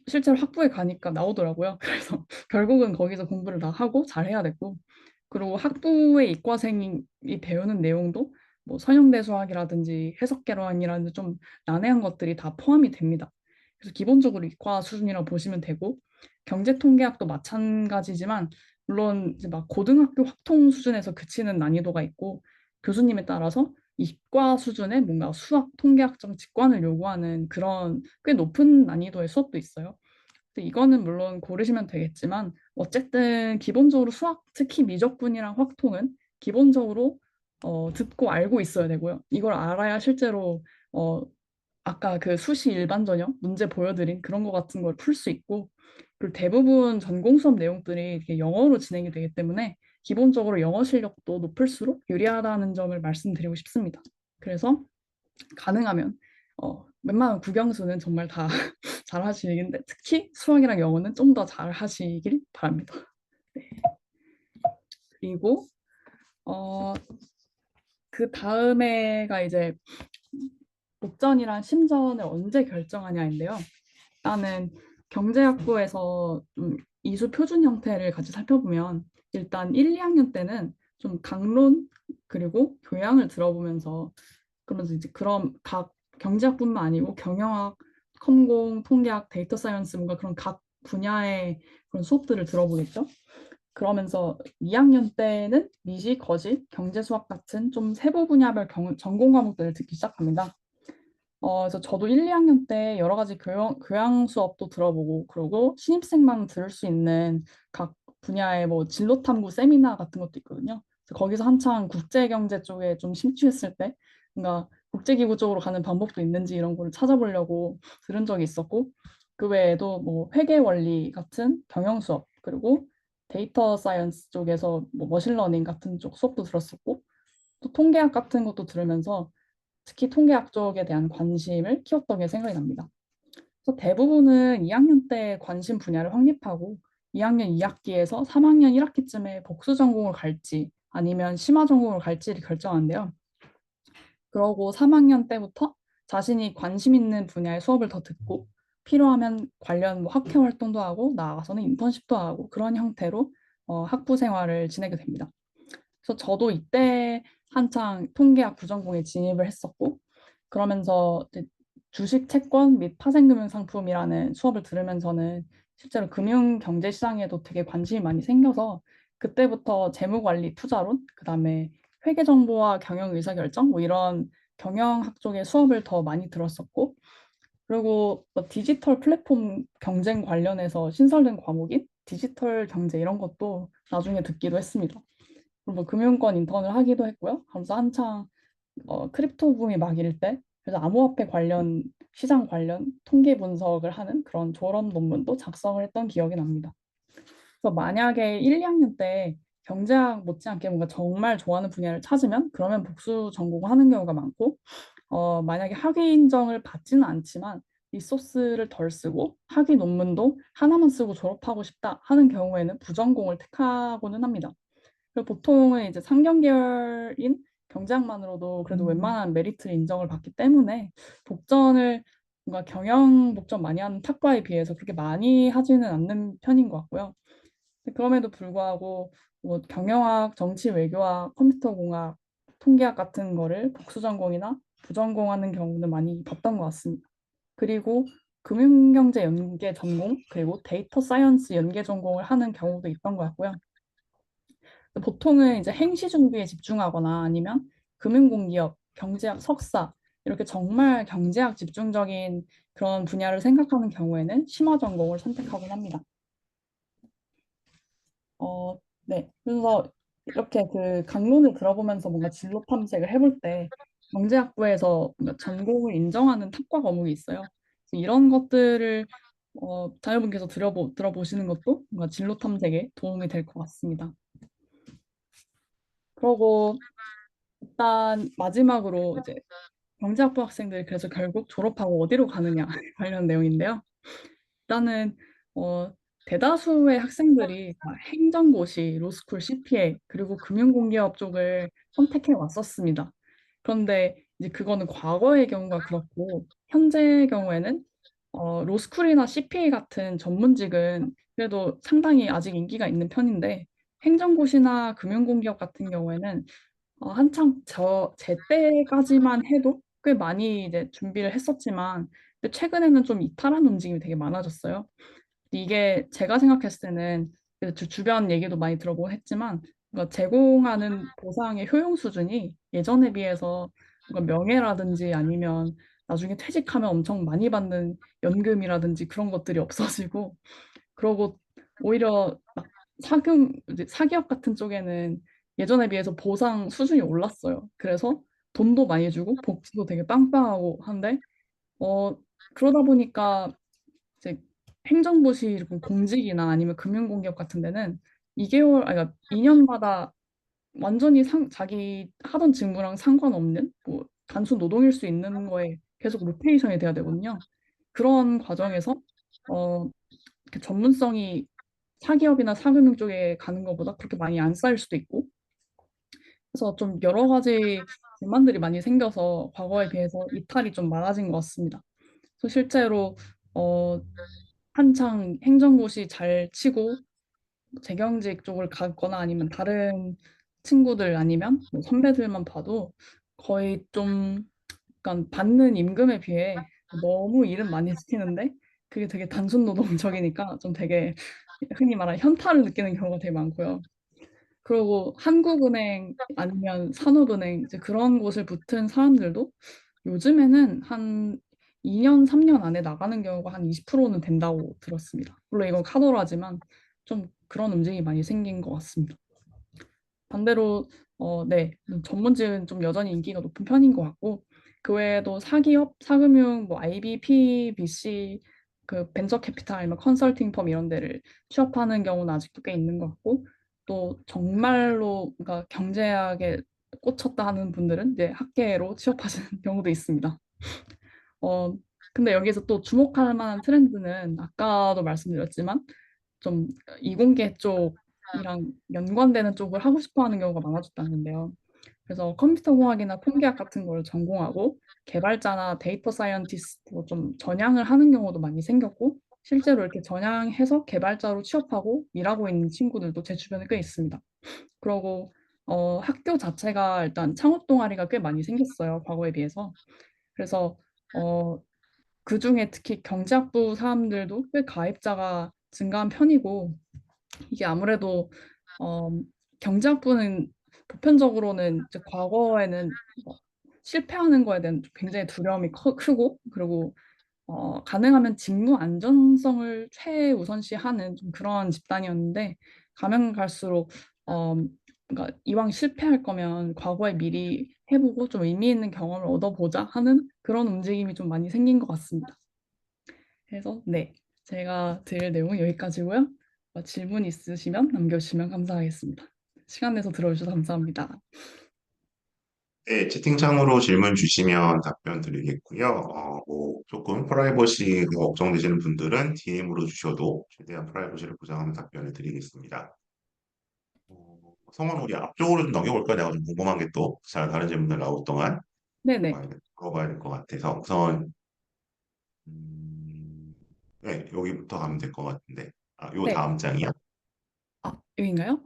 실제로 학부에 가니까 나오더라고요. 그래서 결국은 거기서 공부를 다 하고 잘해야 됐고, 그리고 학부의 이과생이 배우는 내용도 뭐 선형대 수학이라든지 해석계론이라든지 좀 난해한 것들이 다 포함이 됩니다. 그래서 기본적으로 이과 수준이라고 보시면 되고, 경제통계학도 마찬가지지만 물론 이제 막 고등학교 확통 수준에서 그치는 난이도가 있고, 교수님에 따라서 이과 수준의 뭔가 수학, 통계학적 직관을 요구하는 그런 꽤 높은 난이도의 수업도 있어요. 근데 이거는 물론 고르시면 되겠지만 어쨌든 기본적으로 수학, 특히 미적분이랑 확통은 기본적으로 듣고 알고 있어야 되고요. 이걸 알아야 실제로 어, 아까 그 수시 일반 전형 문제 보여드린 그런 거 같은 걸 풀 수 있고, 그리고 대부분 전공 수업 내용들이 이렇게 영어로 진행이 되기 때문에 기본적으로 영어 실력도 높을수록 유리하다는 점을 말씀드리고 싶습니다. 그래서 가능하면 웬만한 국영수는 정말 다 잘하시는데 특히 수학이랑 영어는 좀 더 잘하시길 바랍니다. 네. 그리고 어, 그 다음에가 이제 복전이랑 심전을 언제 결정하냐인데요. 나는 경제학부에서 좀 이수 표준 형태를 같이 살펴보면 일단 1, 2학년 때는 좀 강론 그리고 교양을 들어보면서, 그러면서 이제 그럼 각 경제학뿐만 아니고 경영학, 컴공, 통계학, 데이터 사이언스 뭔가 그런 각 분야의 그런 수업들을 들어보겠죠. 그러면서 2학년 때는 미시, 거짓, 경제 수학 같은 좀 세부 분야별 전공 과목들을 듣기 시작합니다. 그래서 저도 1, 2학년 때 여러 가지 교양 수업도 들어보고, 그리고 신입생만 들을 수 있는 각 분야의 뭐 진로 탐구 세미나 같은 것도 있거든요. 그래서 거기서 한창 국제 경제 쪽에 좀 심취했을 때 뭔가 국제기구 쪽으로 가는 방법도 있는지 이런 거를 찾아보려고 들은 적이 있었고, 그 외에도 뭐 회계 원리 같은 경영 수업, 그리고 데이터 사이언스 쪽에서 뭐 머신러닝 같은 쪽 수업도 들었었고, 또 통계학 같은 것도 들으면서 특히 통계학 쪽에 대한 관심을 키웠던 게 생각이 납니다. 그래서 대부분은 2학년 때 관심 분야를 확립하고 2학년 2학기에서 3학년 1학기쯤에 복수 전공을 갈지 아니면 심화 전공을 갈지를 결정하는데요. 그러고 3학년 때부터 자신이 관심 있는 분야의 수업을 더 듣고 필요하면 관련 뭐 학회 활동도 하고 나아가서는 인턴십도 하고 그런 형태로 학부 생활을 지내게 됩니다. 그래서 저도 이때 한창 통계학 부전공에 진입을 했었고, 그러면서 이제 주식 채권 및 파생금융 상품이라는 수업을 들으면서는 실제로 금융 경제 시장에도 되게 관심이 많이 생겨서 그때부터 재무관리 투자론, 그다음에 회계 정보와 경영 의사결정 뭐 이런 경영학 쪽의 수업을 더 많이 들었었고, 그리고 뭐 디지털 플랫폼 경쟁 관련해서 신설된 과목인 디지털 경제 이런 것도 나중에 듣기도 했습니다. 뭐 금융권 인턴을 하기도 했고요. 그래서 한창 크립토 붐이 막일 때 그래서 암호화폐 관련 시장 관련 통계 분석을 하는 그런 졸업 논문도 작성을 했던 기억이 납니다. 그래서 만약에 1, 2학년 때 경제학 못지않게 뭔가 정말 좋아하는 분야를 찾으면 그러면 복수 전공을 하는 경우가 많고, 만약에 학위 인정을 받지는 않지만 리소스를 덜 쓰고 학위 논문도 하나만 쓰고 졸업하고 싶다 하는 경우에는 부전공을 택하고는 합니다. 그리고 보통은 이제 상경계열인 경제학만으로도 그래도 웬만한 메리트 인정을 받기 때문에 복전을 뭔가 경영 복전 많이 하는 탁과에 비해서 그렇게 많이 하지는 않는 편인 것 같고요. 근데 그럼에도 불구하고 뭐 경영학, 정치, 외교학, 컴퓨터공학, 통계학 같은 거를 복수 전공이나 부전공하는 경우는 많이 봤던 것 같습니다. 그리고 금융경제 연계 전공, 그리고 데이터 사이언스 연계 전공을 하는 경우도 있던 것 같고요. 보통은 이제 행시 준비에 집중하거나 아니면 금융공기업, 경제학 석사 이렇게 정말 경제학 집중적인 그런 분야를 생각하는 경우에는 심화 전공을 선택하곤 합니다. 네. 그래서 이렇게 그 강론을 들어보면서 뭔가 진로 탐색을 해볼 때 경제학부에서 뭔가 전공을 인정하는 학과 과목이 있어요. 그래서 이런 것들을 자녀분께서 들어보시는 것도 뭔가 진로 탐색에 도움이 될 것 같습니다. 그리고 일단 마지막으로 이제 경제학부 학생들이 그래서 결국 졸업하고 어디로 가느냐 관련 내용인데요. 일단은 어, 대다수의 학생들이 다 행정고시, 로스쿨, CPA 그리고 금융공기업 쪽을 선택해 왔었습니다. 그런데 이제 그거는 과거의 경우가 그렇고 현재의 경우에는 로스쿨이나 CPA 같은 전문직은 그래도 상당히 아직 인기가 있는 편인데 행정고시나 금융공기업 같은 경우에는 한창 제 때까지만 해도 꽤 많이 이제 준비를 했었지만 근데 최근에는 좀 이탈한 움직임이 되게 많아졌어요. 이게 제가 생각했을 때는 그 주변 얘기도 많이 들어보긴 했지만 뭔가 제공하는 보상의 효용 수준이 예전에 비해서 뭔가 명예라든지 아니면 나중에 퇴직하면 엄청 많이 받는 연금이라든지 그런 것들이 없어지고 그러고 오히려 막 이제 사기업 같은 쪽에는 예전에 비해서 보상 수준이 올랐어요. 그래서 돈도 많이 주고 복지도 되게 빵빵하고 한데 어 그러다 보니까 이제 행정고시 이런 공직이나 아니면 금융공기업 같은 데는 2개월 아니 그러니까 2년마다 완전히 자기 하던 직무랑 상관없는 뭐 단순 노동일 수 있는 거에 계속 로테이션이 돼야 되거든요. 그런 과정에서 어 이렇게 전문성이 사기업이나 사금융 쪽에 가는 것보다 그렇게 많이 안 쌓일 수도 있고 그래서 좀 여러 가지 불만들이 많이 생겨서 과거에 비해서 이탈이 좀 많아진 것 같습니다. 그래서 실제로 어, 한창 행정고시 잘 치고 재경직 쪽을 갔거나 아니면 다른 친구들 아니면 뭐 선배들만 봐도 거의 좀 약간 받는 임금에 비해 너무 일은 많이 시키는데 그게 되게 단순 노동적이니까 좀 되게 흔히 말하는 현타를 느끼는 경우가 되게 많고요. 그리고 한국은행 아니면 산업은행 이제 그런 곳을 붙은 사람들도 요즘에는 한 2년, 3년 안에 나가는 경우가 한 20%는 된다고 들었습니다. 물론 이건 카더라지만 좀 그런 움직임이 많이 생긴 것 같습니다. 반대로 네, 전문직은 좀 여전히 인기가 높은 편인 것 같고 그 외에도 사기업, 사금융, 뭐 IB, PBC, 그 벤처 캐피탈, 아니면 컨설팅 펌 이런 데를 취업하는 경우는 아직도 꽤 있는 것 같고 또 정말로 그러니까 경제학에 꽂혔다 하는 분들은 이제 학계로 취업하시는 경우도 있습니다. 어, 근데 여기서 또 주목할 만한 트렌드는 아까도 말씀드렸지만 좀 이공계 쪽이랑 연관되는 쪽을 하고 싶어 하는 경우가 많아졌다는데요. 그래서 컴퓨터공학이나 통계학 같은 걸 전공하고 개발자나 데이터 사이언티스트로 좀 전향을 하는 경우도 많이 생겼고 실제로 이렇게 전향해서 개발자로 취업하고 일하고 있는 친구들도 제 주변에 꽤 있습니다. 그리고 학교 자체가 일단 창업 동아리가 꽤 많이 생겼어요. 과거에 비해서. 그래서 어, 그중에 특히 경제학부 사람들도 꽤 가입자가 증가한 편이고 이게 아무래도 어, 경제학부는 보편적으로는 이제 과거에는 실패하는 거에 대한 굉장히 두려움이 크고 그리고 가능하면 직무 안전성을 최우선시하는 좀 그런 집단이었는데 가면 갈수록 그러니까 이왕 실패할 거면 과거에 미리 해보고 좀 의미 있는 경험을 얻어보자 하는 그런 움직임이 좀 많이 생긴 것 같습니다. 그래서 네, 제가 드릴 내용은 여기까지고요. 질문 있으시면 남겨주시면 감사하겠습니다. 시간 내서 들어주셔서 감사합니다. 네, 채팅창으로 질문 주시면 답변 드리겠고요. 뭐 조금 프라이버시가 걱정되시는 분들은 DM으로 주셔도 최대한 프라이버시를 보장하는 답변을 드리겠습니다. 성원 우리 앞쪽으로 좀 넘겨볼까? 내가 좀 궁금한 게 또 잘 다른 질문들 나올 동안 네네. 물어봐야 될 것 같아서 우선 네, 여기부터 가면 될 것 같은데 요 네. 다음 장이야? 여긴가요?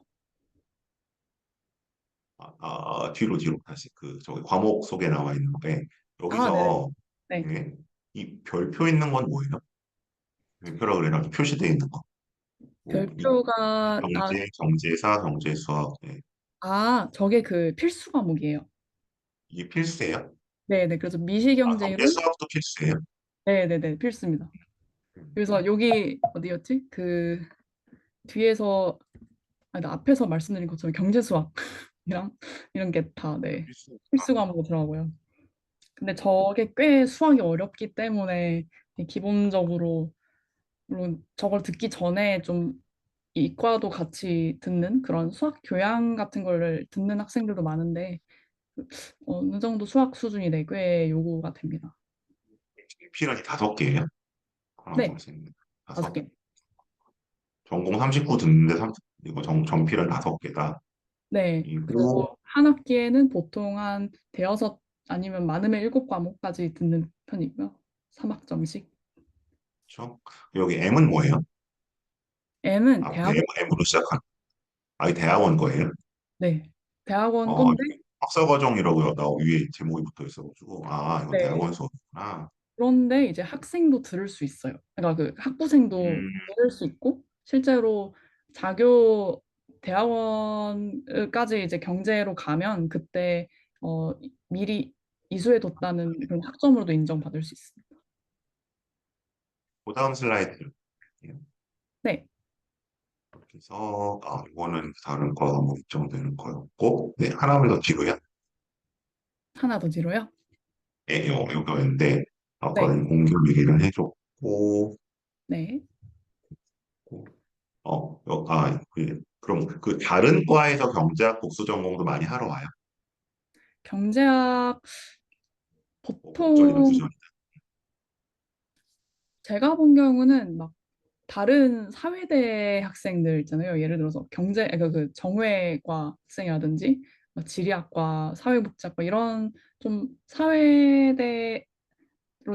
뒤로 다시 그 저기 과목 속에 나와 있는 거에 네네. 여기서 네. 예, 이 별표 있는 건 뭐예요? 별표라 그래나 표시되어 있는 거. 뭐, 별표가, 경제사, 경제수학 예. 저게 그 필수 과목이에요. 이게 필수예요? 네네. 그래서 미시경제로, 경제수학도 필수예요? 네네네. 필수입니다. 음, 그래서 여기 어디였지? 그 뒤에서, 나 앞에서 말씀드린 것처럼 경제 수학이랑 이런 게 다, 네. 필수. 필수 과목으로 들어가고요. 근데 저게 꽤 수학이 어렵기 때문에 기본적으로 물론 저걸 듣기 전에 좀 이과도 같이 듣는 그런 수학 교양 같은 거를 듣는 학생들도 많은데 어느 정도 수학 수준이 꽤 요구가 됩니다. 필연이 5개예요? 하나, 둘, 네, 셋, 넷, 다섯 다섯. 개. 전공 39 듣는데 이거 정필은 5개다. 네, 그리고 그리고 한 학기에는 보통 한 대여섯 아니면 많으면 일곱 과목까지 듣는 편이고요. 3학점씩. 그렇죠? 여기 M은 뭐예요? M은 앞에 대학원, M으로 시작한 이 대학원 거예요? 네, 대학원 건데, 이게 학사과정이라고요. 나 위에 제목이 붙어 있어가지고 이건 네, 대학원 수업이구나. 그런데 이제 학생도 들을 수 있어요. 그러니까 그 학부생도 음, 들을 수 있고 실제로 자교 대학원까지 이제 경제로 가면 그때 미리 이수해뒀다는 그런 학점으로도 인정받을 수 있습니다. 그 다음 슬라이드. 네, 그래서 이거는 다른 거가 뭐 입점되는 거였고, 네 하나만 더 뒤로요. 하나 더 뒤로요. 이거였는데 네, 아까는 공교 얘기를 해줬고, 네. 그럼 그 다른 과에서 경제학 복수 전공도 많이 하러 와요? 경제학 뭐 복전이나 보통 부전. 제가 본 경우는 막 다른 사회대 학생들 있잖아요. 예를 들어서 그러니까 그 정외과 학생이라든지 뭐 지리학과, 사회복지학과 이런 좀 사회대로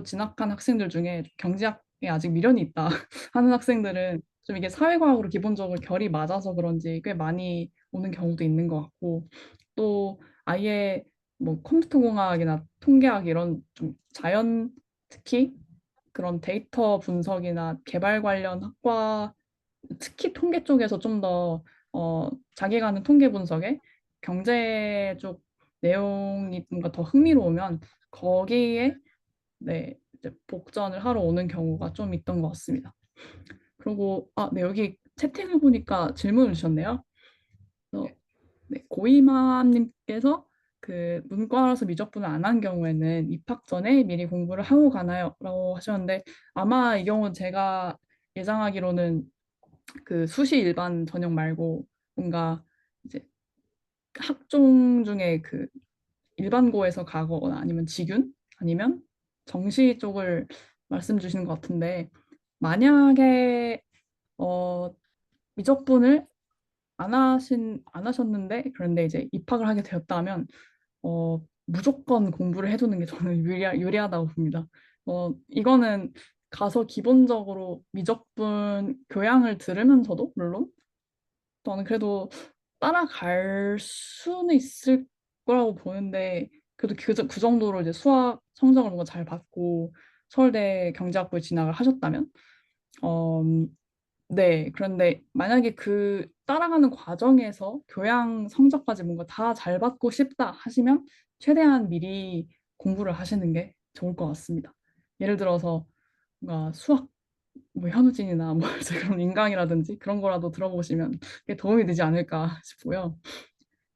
진학한 학생들 중에 경제학에 아직 미련이 있다 하는 학생들은 좀 이게 사회과학으로 기본적으로 결이 맞아서 그런지 꽤 많이 오는 경우도 있는 것 같고 또 아예 뭐 컴퓨터공학이나 통계학 이런 좀 자연 특히 그런 데이터 분석이나 개발 관련 학과, 특히 통계 쪽에서 좀 더, 자기가 하는 통계 분석에 경제 쪽 내용이 뭔가 더 흥미로우면 거기에, 네, 이제 복전을 하러 오는 경우가 좀 있던 것 같습니다. 그리고, 네, 여기 채팅을 보니까 질문을 주셨네요. 그래서 네, 고이맘님께서 그 문과라서 미적분을 안 한 경우에는 입학 전에 미리 공부를 하고 가나요? 라고 하셨는데 아마 이 경우는 제가 예상하기로는 그 수시 일반 전형 말고 뭔가 이제 학종 중에 그 일반고에서 가거나 아니면 직윤 아니면 정시 쪽을 말씀 주시는 것 같은데 만약에 어, 미적분을 안 하셨는데 그런데 이제 입학을 하게 되었다면 무조건 공부를 해두는 게 저는 유리하다고 봅니다. 이거는 가서 기본적으로 미적분 교양을 들으면서도 물론 저는 그래도 따라갈 수는 있을 거라고 보는데 그래도 그 정도로 이제 수학 성적을 뭔가 잘 받고 서울대 경제학부에 진학을 하셨다면 어, 네. 그런데 만약에 그 따라가는 과정에서 교양 성적까지 뭔가 다 잘 받고 싶다 하시면 최대한 미리 공부를 하시는 게 좋을 것 같습니다. 예를 들어서 뭔가 수학 뭐 현우진이나 뭐 이제 그런 인강이라든지 그런 거라도 들어보시면 그게 도움이 되지 않을까 싶고요.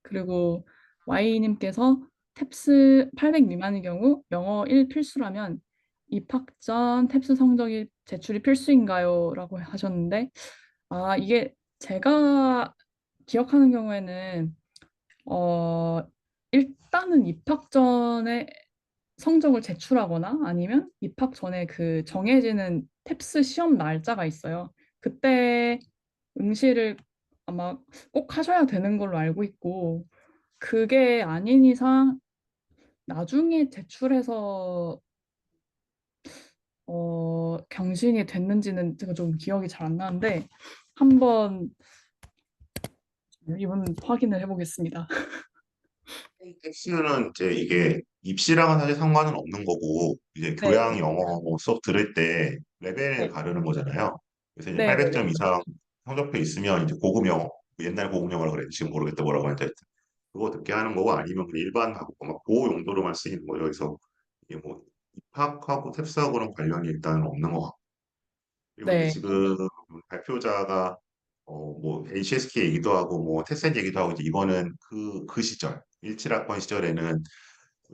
그리고 Y님께서 탭스 800 미만의 경우 영어 1 필수라면 입학 전 탭스 성적이 제출이 필수인가요? 라고 하셨는데 이게 제가 기억하는 경우에는 어, 일단은 하면은 입학 전에 성적을 제출하거나 아니면 입학 전에 그 정해지는 탭스 시험 날짜가 있어요. 그때 응시를 아마 꼭 하셔야 되는 걸로 알고 있고, 그게 아닌 이상 나중에 제출해서 경신이 됐는지는 제가 좀 기억이 잘 안 나는데 한번 이번 확인을 해보겠습니다. 텍스는 이제 이게 입시랑은 사실 상관은 없는 거고 이제 네, 교양 영어 뭐 수업 들을 때 레벨을 네, 가르는 거잖아요. 그래서 이제 네, 네, 네. 800점 이상 성적표 있으면 이제 고급 영어, 옛날 고급 영어라고 그래. 지금 모르겠다 뭐라고 하는지 하여튼 그거 듣게 하는 거고 아니면 그냥 일반 하고 막 보호 용도로만 쓰이는 거죠. 그래서 이게 뭐 입학하고 탭스하고는 관련이 일단은 없는 것 같고 그리고 이제 네. 지금 발표자가 뭐 HSK 얘기도 하고 뭐 테센 얘기도 하고 이제 이거는 그 시절 17학번 시절에는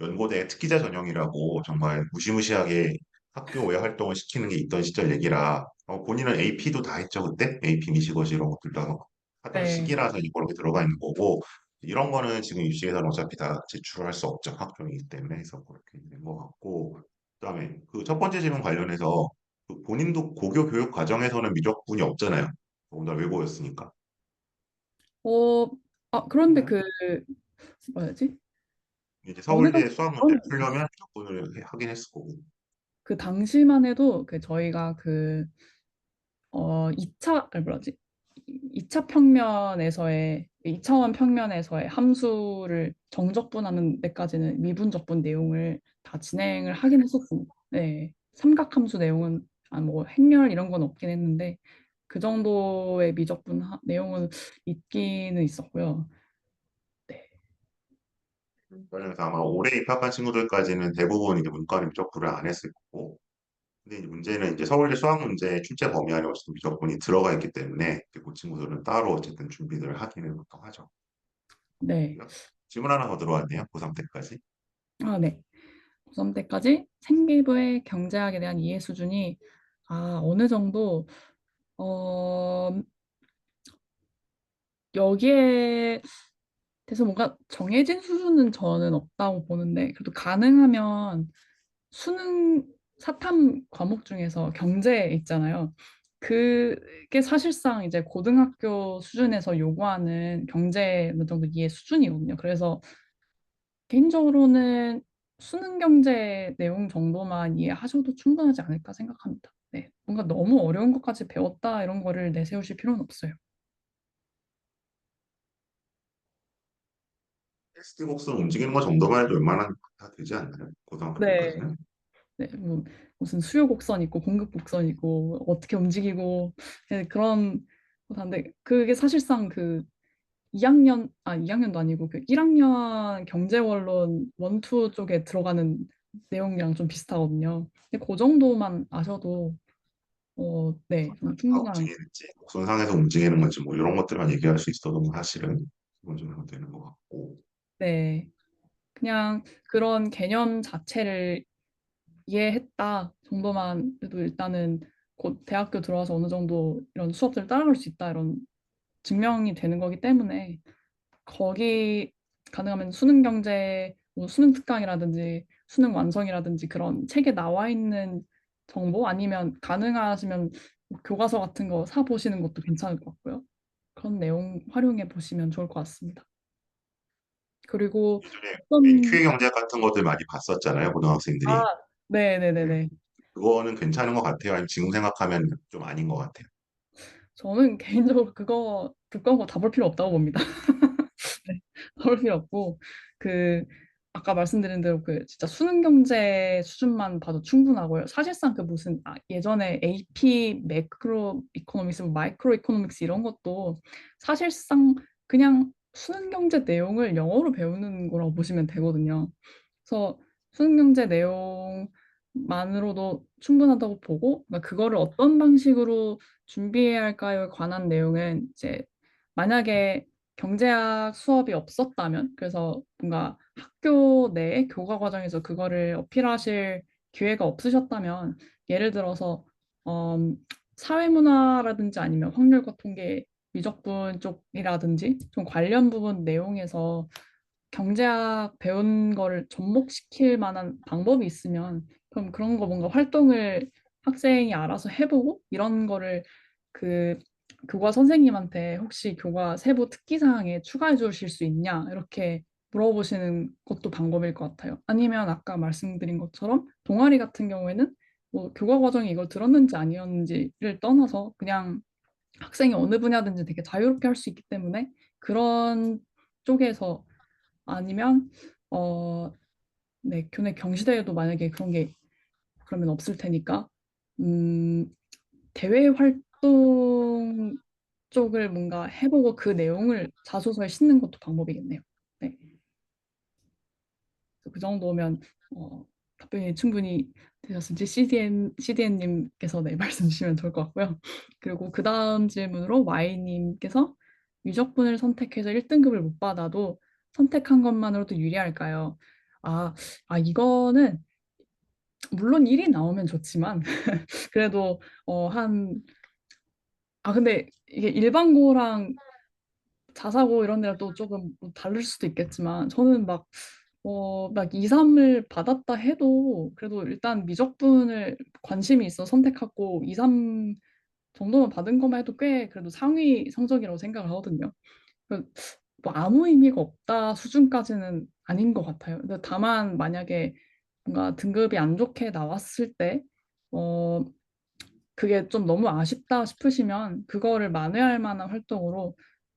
연고대 특기자 전형이라고 정말 무시무시하게 학교 외 활동을 시키는 게 있던 시절 얘기라 본인은 AP도 다 했죠 그때 AP 미시거시 이런 것들 다 하던 네. 시기라서 이제 그렇게 들어가 있는 거고 이런 거는 지금 입시에서는 어차피 다 제출할 수 없죠 학종이기 때문에 해서 그렇게 된 것 같고 그다음에 그 첫 번째 질문 관련해서 그 본인도 고교 교육 과정에서는 미적분이 없잖아요 더군다나 외고였으니까 어, 그런데 그 뭐였지? 이제 어느 정도 서울대 수학 문제를 그런 풀려면 미적분을 하긴 했을 거고 그 당시만 해도 그 저희가 그 2차, 아니 뭐라지? 2차 평면에서의 2차원 평면에서의 함수를 정적분하는 데까지는 미분적분 내용을 다 진행을 하긴 했었습니다. 네. 삼각함수 내용은 뭐 행렬 이런 건 없긴 했는데 그 정도의 미적분 내용은 있기는 있었고요. 네. 그래서 아마 올해 입학한 친구들까지는 대부분 이제 문과는 미적분을 안 했을 거고 근데 이제 문제는 이제 서울대 수학 문제 출제 범위 안에 어쨌든 미적분이 들어가 있기 때문에 이제 그 친구들은 따로 어쨌든 준비를 하기는 보통 하죠. 네. 질문 하나 더 들어왔네요. 고3 때까지. 네. 고3 때까지 생기부의 경제학에 대한 이해 수준이 어느 정도 어, 여기에 대해서 뭔가 정해진 수준은 저는 없다고 보는데 그래도 가능하면 수능 사탐 과목 중에서 경제 있잖아요. 그게 사실상 이제 고등학교 수준에서 요구하는 경제 어느 정도 이해 수준이거든요. 그래서 개인적으로는 수능 경제 내용 정도만 이해하셔도 충분하지 않을까 생각합니다. 네, 뭔가 너무 어려운 것까지 배웠다 이런 거를 내세우실 필요는 없어요. 테스트 복수 움직이는 거 정도만 해도 웬만하면 다 되지 않나요? 고등학교 네, 때까지는. 네, 뭐 무슨 수요 곡선 있고 공급 곡선 있고 어떻게 움직이고 네, 그런 거다인데 그게 사실상 그 2학년도 아니고 그 1학년 경제원론 원투 쪽에 들어가는 내용이랑 좀 비슷하거든요. 근데 그 정도만 아셔도 네, 좀 다 충분한. 움직이는지, 손상해서 움직이는 건지 뭐 이런 것들만 얘기할 수 있어도 뭐 사실은 기본적으로 되는 것 같고. 네, 그냥 그런 개념 자체를 이해했다 정도만 해도 일단은 곧 대학교 들어와서 어느 정도 이런 수업들을 따라갈 수 있다 이런 증명이 되는 거기 때문에 거기 가능하면 수능 경제, 뭐 수능 특강이라든지 수능 완성이라든지 그런 책에 나와 있는 정보 아니면 가능하시면 뭐 교과서 같은 거 사 보시는 것도 괜찮을 것 같고요. 그런 내용 활용해 보시면 좋을 것 같습니다. 그리고 예전에 어떤 NQ의 경제 같은 것들 많이 봤었잖아요, 고등학생들이. 네. 네네네네. 그거는 괜찮은 것 같아요. 아니면 지금 생각하면 좀 아닌 것 같아요. 저는 개인적으로 그거 두꺼운 거 다 볼 필요 없다고 봅니다. 네, 볼 필요 없고 그 아까 말씀드린 대로 그 진짜 수능 경제 수준만 봐도 충분하고요. 사실상 그 무슨 예전에 AP 매크로 이코노믹스, 뭐 마이크로 이코노믹스 이런 것도 사실상 그냥 수능 경제 내용을 영어로 배우는 거라고 보시면 되거든요. 그래서 수능 경제 내용만으로도 충분하다고 보고 그러니까 그거를 어떤 방식으로 준비해야 할까에 관한 내용은 이제 만약에 경제학 수업이 없었다면 그래서 뭔가 학교 내에 교과 과정에서 그거를 어필하실 기회가 없으셨다면 예를 들어서 음, 사회문화라든지 아니면 확률과 통계 미적분 쪽이라든지 좀 관련 부분 내용에서 경제학 배운 거를 접목시킬 만한 방법이 있으면 그럼 그런 거 뭔가 활동을 학생이 알아서 해보고 이런 거를 그 교과 선생님한테 혹시 교과 세부 특기 사항에 추가해 주실 수 있냐 이렇게 물어보시는 것도 방법일 것 같아요. 아니면 아까 말씀드린 것처럼 동아리 같은 경우에는 뭐 교과 과정이 이걸 들었는지 아니었는지를 떠나서 그냥 학생이 어느 분야든지 되게 자유롭게 할 수 있기 때문에 그런 쪽에서 아니면 네, 교내 경시대회도 만약에 그런 게 그러면 없을 테니까 음, 대외 활동 쪽을 뭔가 해보고 그 내용을 자소서에 싣는 것도 방법이겠네요. 네, 그 정도면 어, 답변이 충분히 되셨는지 CDN님께서 네, 말씀 주시면 좋을 것 같고요. 그리고 그 다음 질문으로 Y님께서 유적분을 선택해서 1등급을 못 받아도 선택한 것만으로도 유리할까요? 아, 이거는 물론 1이 나오면 좋지만 그래도 근데 이게 일반고랑 자사고 이런 데랑 또 조금 뭐 다를 수도 있겠지만 저는 막 2, 3을 받았다 해도 그래도 일단 미적분을 관심이 있어 선택하고 2, 3 정도만 받은 것만 해도 꽤 그래도 상위 성적이라고 생각을 하거든요. 그, 뭐 아무 의미가 없다 수준까지는 아닌 것 같아요. 근데 다만 만약에 뭔가 등급이 안 좋게 나왔을 때, 어, 그게 좀 너무 아쉽다 싶으시면 그거를 만회할 만한 활동으로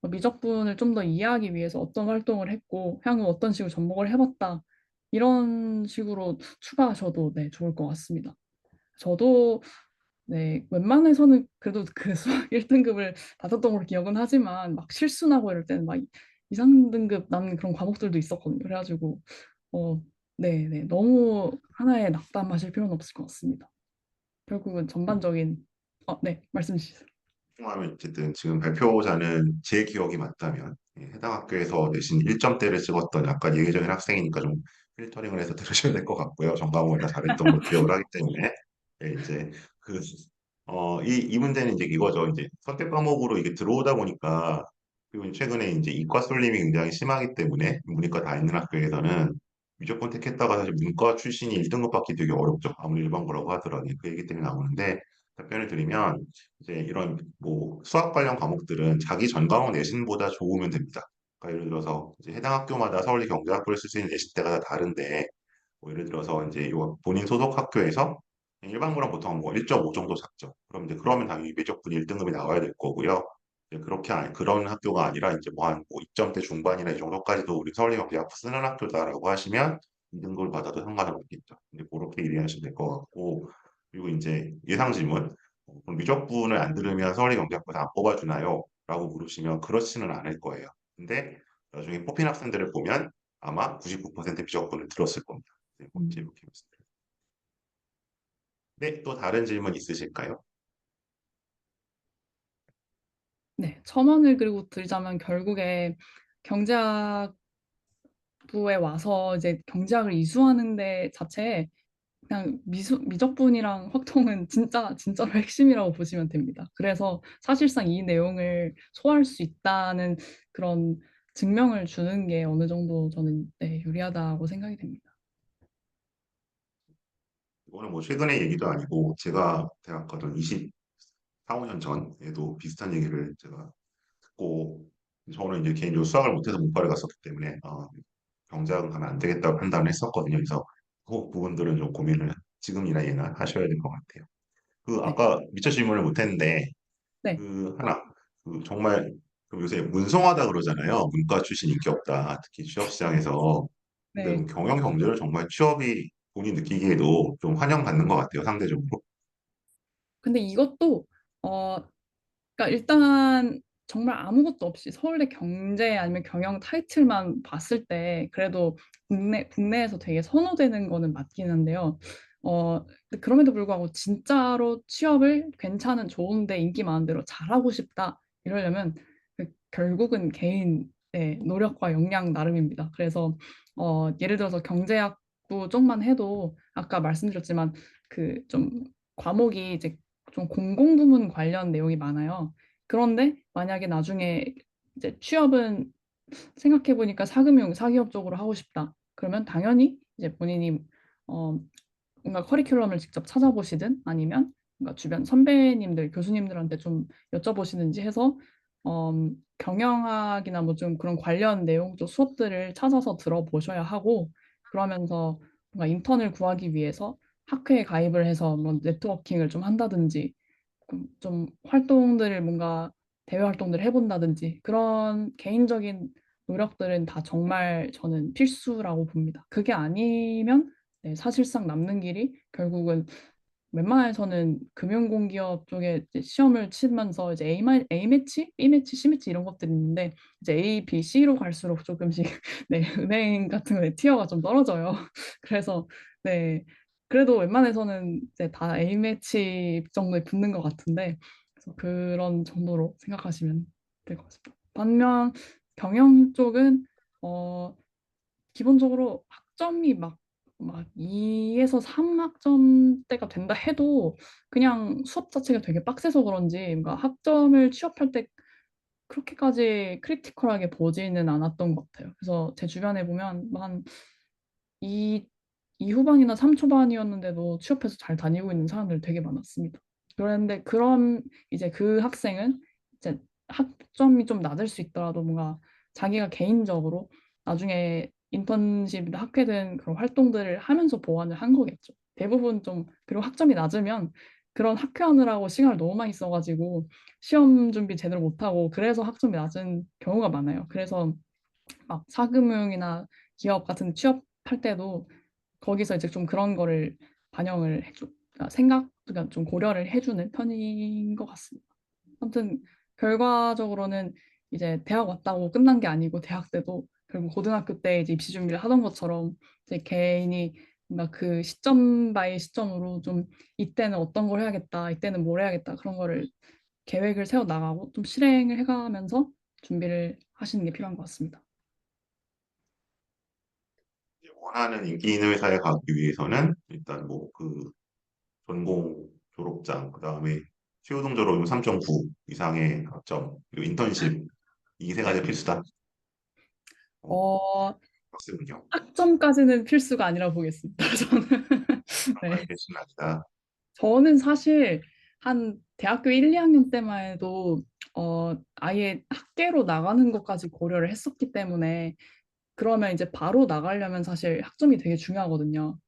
미적분을 좀 더 이해하기 위해서 어떤 활동을 했고 향후 어떤 식으로 접목을 해봤다 이런 식으로 추가하셔도 네, 좋을 것 같습니다. 저도 네, 웬만해서는 그래도 그 수학 1등급을 받았던 걸로 기억은 하지만 막 실순하고 이럴 때는 막 이상 등급 남는 그런 과목들도 있었거든요. 그래가지고 네, 네, 너무 하나에 낙담하실 필요는 없을 것 같습니다. 결국은 전반적인 네, 말씀 주시죠. 하면 어쨌든 지금 발표자는 제 기억이 맞다면 해당 학교에서 내신 1점대를 찍었던 약간 예외적인 학생이니까 좀 필터링을 해서 들으셔야 될 것 같고요. 전과목을 다 잘했던 걸 기억을 하기 때문에 이제 그 이 문제는 이제 이거죠. 이제 선택 과목으로 이게 들어오다 보니까 그리고 최근에 이제 이과 쏠림이 굉장히 심하기 때문에 문이과 다 있는 학교에서는 무조건 택했다가 사실 문과 출신이 1등급 받기 되게 어렵죠. 아무리 일반고라고 하더라도 그 얘기 때문에 나오는데 답변을 드리면 이제 이런 뭐 수학 관련 과목들은 자기 전 과목 내신보다 좋으면 됩니다. 그러니까 예를 들어서 이제 해당 학교마다 서울대 경제학부를 쓸 수 있는 내신대가 다 다른데 뭐 예를 들어서 이제 요 본인 소속 학교에서 일반고랑 보통 뭐 1.5 정도 작죠. 그럼 이제 그러면 당연히 면접분이 1등급이 나와야 될 거고요. 이제 그런 학교가 아니라 이제 뭐 한 2점대 중반이나 이 정도까지도 우리 서울대 경제학부 쓰는 학교다라고 하시면 2등급을 받아도 상관은 없겠죠. 이제 그렇게 이해하시면 될 것 같고 그리고 이제 예상 질문 그럼 미적분을 안 들으면 서울대 경제학부 다 안 뽑아주나요? 라고 물으시면 그렇지는 않을 거예요. 근데 나중에 뽑힌 학생들을 보면 아마 99% 미적분을 들었을 겁니다. 네, 이제 음, 이렇게 말씀드립니다. 네, 또 다른 질문 있으실까요? 네, 첨언을 그리고 드리자면 결국에 경제학부에 와서 이제 경제학을 이수하는 데 자체에 그냥 미적분이랑 확통은 진짜로 핵심이라고 보시면 됩니다. 그래서 사실상 이 내용을 소화할 수 있다는 그런 증명을 주는 게 어느 정도 저는 네, 유리하다고 생각이 됩니다. 이거는 뭐 최근의 얘기도 아니고 제가 대학 가던 24, 5년 전에도 비슷한 얘기를 제가 듣고 저는 이제 개인적으로 수학을 못해서 문과를 갔었기 때문에 경제학은 가면 안 되겠다고 판단을 했었거든요. 그래서 그 부분들은 좀 고민을 지금이나 예나 하셔야 될 것 같아요. 그 네, 아까 미처 질문을 못했는데 네, 그 하나 그 정말 그 요새 문성하다 그러잖아요. 문과 출신 인기 없다. 특히 취업 시장에서. 근데 네. 그 경영 경제를 정말 취업이 본인 느끼기에도 좀 환영받는 것 같아요. 상대적으로. 근데 이것도 어, 그러니까 일단 정말 아무것도 없이 서울대 경제 아니면 경영 타이틀만 봤을 때 그래도 국내에서 되게 선호되는 거는 맞긴 한데요. 근데 그럼에도 불구하고 진짜로 취업을 괜찮은 좋은데 인기 많은 대로 잘하고 싶다 이러려면 결국은 개인의 노력과 역량 나름입니다. 그래서 예를 들어서 경제학부 쪽만 해도 아까 말씀드렸지만 그 좀 과목이 이제 좀 공공부문 관련 내용이 많아요. 그런데 만약에 나중에 이제 취업은 생각해보니까 사금융, 사기업 쪽으로 하고 싶다. 그러면 당연히 이제 본인이 어, 뭔가 커리큘럼을 직접 찾아보시든 아니면 뭔가 주변 선배님들, 교수님들한테 좀 여쭤보시든지 해서 어, 경영학이나 뭐 좀 그런 관련 내용 쪽 수업들을 찾아서 들어보셔야 하고 그러면서 뭔가 인턴을 구하기 위해서 학회에 가입을 해서 뭐 네트워킹을 좀 한다든지 좀 활동들을 뭔가 대외 활동들을 해본다든지 그런 개인적인 노력들은 다 정말 저는 필수라고 봅니다. 그게 아니면 네, 사실상 남는 길이 결국은 웬만해서는 금융공기업 쪽에 이제 시험을 치면서 이제 A 매치, B 매치, C 매치 이런 것들이 있는데 이제 A, B, C로 갈수록 조금씩 네, 은행 같은 거에 티어가 좀 떨어져요. 그래서 네, 그래도 웬만해서는 이제 다 A 매치 정도에 붙는 것 같은데 그래서 그런 정도로 생각하시면 될 것 같습니다. 반면 경영 쪽은 어, 기본적으로 학점이 막 2에서 3학점대가 된다 해도 그냥 수업 자체가 되게 빡세서 그런지 뭔가 학점을 취업할 때 그렇게까지 크리티컬하게 보지는 않았던 것 같아요. 그래서 제 주변에 보면 한 2, 이 후반이나 3초반이었는데도 취업해서 잘 다니고 있는 사람들 되게 많았습니다. 그런데 그런 이제 그 학생은 이제 학점이 좀 낮을 수 있더라도 뭔가 자기가 개인적으로 나중에 인턴십이나 학회든 그런 활동들을 하면서 보완을 한 거겠죠. 대부분 좀 그리고 학점이 낮으면 그런 학회하느라고 시간을 너무 많이 써가지고 시험 준비 제대로 못하고 그래서 학점이 낮은 경우가 많아요. 그래서 막 사금융이나 기업 같은 취업할 때도 거기서 이제 좀 그런 거를 반영을 그러니까 생각, 좀 고려를 해주는 편인 것 같습니다. 아무튼 결과적으로는 이제 대학 왔다고 끝난 게 아니고 대학 때도 결국 고등학교 때 이제 입시 준비를 하던 것처럼 이제 개인이 뭔가 그 시점 바이 시점으로 좀 이때는 어떤 걸 해야겠다, 이때는 뭘 해야겠다 그런 거를 계획을 세워 나가고 좀 실행을 해가면서 준비를 하시는 게 필요한 것 같습니다. 원하는 인기 있는 회사에 가기 위해서는 일단 뭐 그 전공 졸업장, 그다음에 수요등 졸업이면 3.9 이상의 학점, 그리고 인턴십 이 세 가지 필수다. 어, 어, 학생은요. 학점까지는 필수가 아니라 보겠습니다. 저는. 그런 건 네. 필수는 아니다. 저는 사실 한 대학교 1, 2학년 때만 해도 아예 학계로 나가는 것까지 고려를 했었기 때문에 그러면 이제 바로 나가려면 사실 학점이 되게 중요하거든요.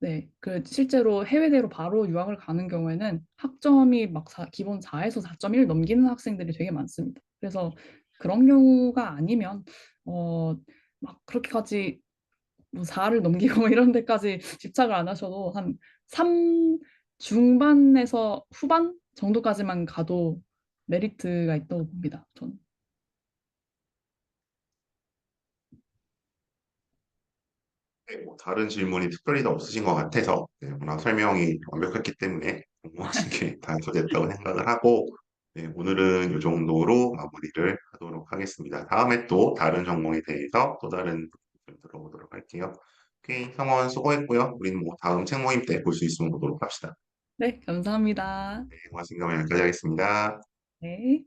네, 그 실제로 해외대로 바로 유학을 가는 경우에는 학점이 막 기본 4에서 4.1 넘기는 학생들이 되게 많습니다. 그래서 그런 경우가 아니면 어, 막 그렇게까지 뭐 4를 넘기고 뭐 이런 데까지 집착을 안 하셔도 한 3 중반에서 후반 정도까지만 가도 메리트가 있다고 봅니다. 저는. 네, 뭐 다른 질문이 특별히 더 없으신 것 같아서 네, 워낙 설명이 완벽했기 때문에 궁금하신 게 다 해소됐다고 생각을 하고 네, 오늘은 이 정도로 마무리를 하도록 하겠습니다. 다음에 또 다른 전공에 대해서 또 다른 좀 들어보도록 할게요. 오케이, 성원 수고했고요. 우리는 뭐 다음 책 모임 때 볼 수 있으면 보도록 합시다. 네, 감사합니다. 네, 고맙습니다. 여기까지 하겠습니다. 네.